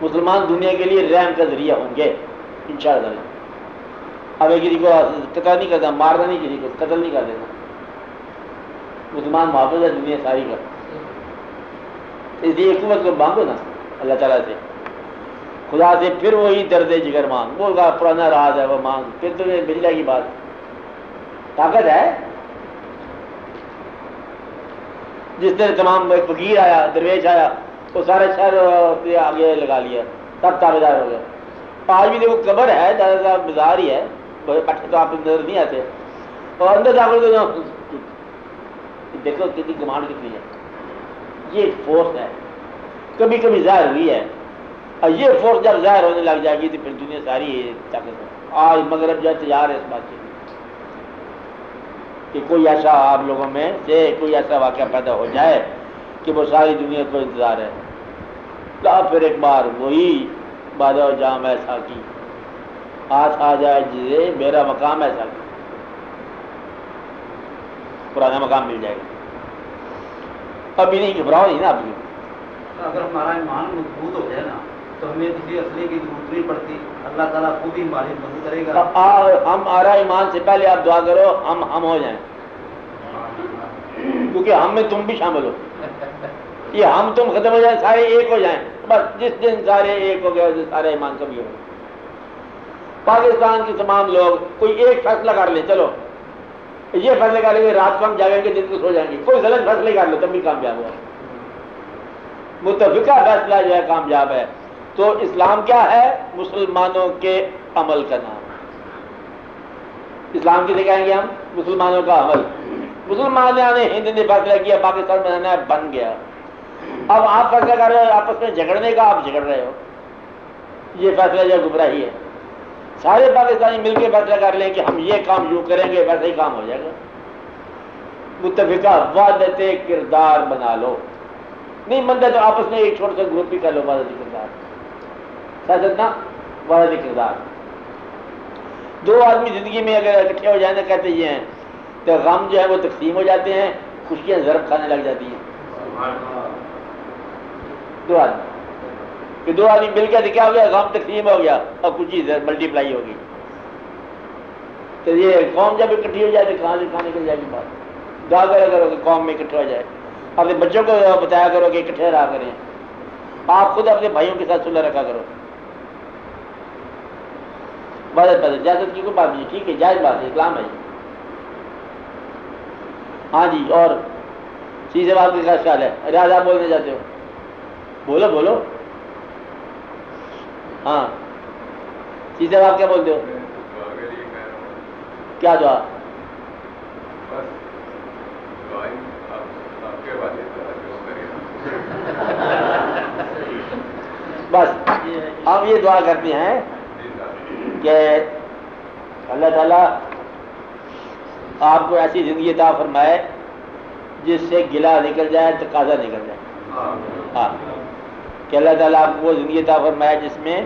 S2: مسلمان دنیا کے لیے رحم کا ذریعہ ہوں گے انشاءاللہ. اب کسی کو قتل نہیں کرنا، مارنا نہیں، کسی کو قتل نہیں کر دینا. مسلمان محافظ ہے دنیا ساری کا. اس لیے قوت کو مانگو نا اللہ تعالیٰ سے، خدا سے. پھر وہی درد جگر مانگ، وہ کا پرانا راز ہے وہ مانگ، پھر تمہیں مل جائے گی. بات طاقت ہے. جس طرح تمام ایک فقیر آیا، درویش آیا، وہ سارے شہر سے آگے لگا لیا، سب تابع دار ہو گئے. آج بھی دیکھو قبر ہے، زیادہ تر مزار ہی ہے، پٹھے تو آپ نظر نہیں آتے، اور اندر داخل تو دیکھو کتنی کمانڈ کتنی ہے. یہ فورس ہے، کبھی کبھی ظاہر ہوئی ہے، اور یہ فورس جب ظاہر ہونے لگ جائے گی تو پھر دنیا ساری طاقت ہے. آج مغرب جو تیار ہے اس بات کے کہ کوئی ایسا آپ لوگوں میں سے کوئی ایسا واقعہ پیدا ہو جائے کہ وہ ساری دنیا کو انتظار ہے. تو پھر ایک بار وہی بادہ جام ایسا کی، ہاتھ آ جائے جسے میرا مقام ایسا کی، پرانا مقام مل جائے گا. ابھی نہیں گھبراؤ نہیں نا ابھی.
S3: اگر ہمارا ایمان مضبوط ہو جائے نا تو ہمیں کسی اسلحے کی ضرورت نہیں پڑتی، اللہ تعالیٰ خود ہی ہماری مدد کرے گا۔
S2: ہمارا ایمان سے پہلے آپ دعا کرو ہم ہو جائیں، کیونکہ ہم میں تم بھی شامل ہو، یہ ہم تم ختم ہو جائیں، سارے ایک ہو جائیں، بس جس دن سارے ایک ہو گئے اس دن سارا ایمان کبھی ہو۔ پاکستان کے تمام لوگ کوئی ایک فیصلہ کر لیں، چلو یہ فیصلہ کر لیں گے رات کو ہم جاگیں گے دن کو سو جائیں گے، کوئی غلط فیصلہ کر لو تب بھی کامیاب ہوا، متفقہ فیصلہ جو ہے کامیاب ہے۔ تو اسلام کیا ہے؟ مسلمانوں کے عمل کا نام۔ اسلام کسے کہیں گے ہم؟ مسلمانوں کا عمل۔ مسلمانوں نے ہند نے فیصلہ کیا پاکستان میں رہنا ہے، بن گیا، اب آپ فیصلہ کر رہے ہو آپس میں جھگڑنے کا، آپ جھگڑ رہے ہو، یہ فیصلہ جو گمراہی ہے۔ سارے پاکستانی مل کے فیصلہ کر لیں کہ ہم یہ کام یوں کریں گے، ویسے ہی کام ہو جائے گا۔ متفقہ وحدت کردار بنا لو، نہیں منتا تو آپس میں ایک چھوٹا سا گروپ ہی کر لو، وحدت کردار، سیاست نہ وحدت کردار۔ دو آدمی زندگی میں اگر اکٹھے ہو جائیں تو کہتے یہ ہیں تو غم جو ہے وہ تقسیم ہو جاتے ہیں، خوشیاں ضرب کھانے لگ جاتی ہیں۔ دو آدمی مل کے کیا ہو گیا؟ غم تقسیم ہو گیا اور کچھ چیز ملٹی پلائی ہوگی۔ تو یہ قوم جب اکٹھی ہو جائے تو کہاں سے کھانے کے جائے گی بات؟ دعا کرو کہ قوم میں اکٹھے ہو جائے، اپنے بچوں کو بتایا کرو کہ اکٹھے رہا کریں، آپ خود اپنے بھائیوں کے ساتھ صلح رکھا کرو۔ اجازت کی کوئی بات نہیں، ٹھیک ہے، جائز بات ہے، اسلام ہے۔ ہاں جی، اور چیزیں آپ کے خیال ہے؟ ریاض آپ بولنے جاتے ہو، بولو۔ ہاں چیزیں آپ کیا بولتے ہو؟ کیا دعا؟ بس ہم یہ دعا کرتے ہیں کہ اللہ تعالیٰ آپ کو ایسی زندگی عطا فرمائے جس سے گلہ نکل جائے، تقاضا نکل جائے۔ ہاں کہ اللہ تعالیٰ آپ کو وہ زندگی عطا فرمائے جس میں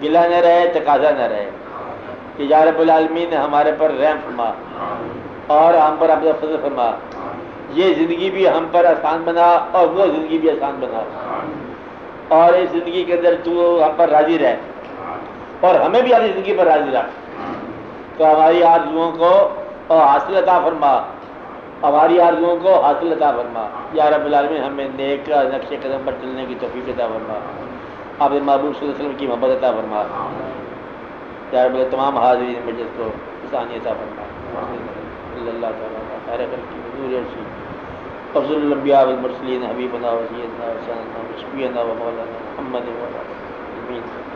S2: گلہ نہ رہے، تقاضا نہ رہے، کہ یا رب العالمین ہمارے پر رحم فرما اور ہم پر اپنا فضل فرما، یہ زندگی بھی ہم پر آسان بنا اور وہ زندگی بھی آسان بنا، اور اس زندگی کے اندر تو ہم پر راضی رہ اور ہمیں بھی اپنی زندگی پر راضی رکھ، تو ہماری آرزوؤں کو حاصل عطا فرما، ہماری آرزوؤں کو حاصل عطا فرما یا رب العالمین، ہمیں نیک نقش قدم پر چلنے کی توفیق عطا فرما، آپ محبوب صلی اللہ علیہ وسلم کی محبت عطا فرما یا رب، تمام حاضرین مجلس کو آسانی عطا فرما، صلی اللہ تعالیٰ خیر خلق کی حضور ارشد افضل الانبیاء والمرسلین حبیبنا و سیدنا و شفیعنا و مولانا محمد و علیہ وسلم۔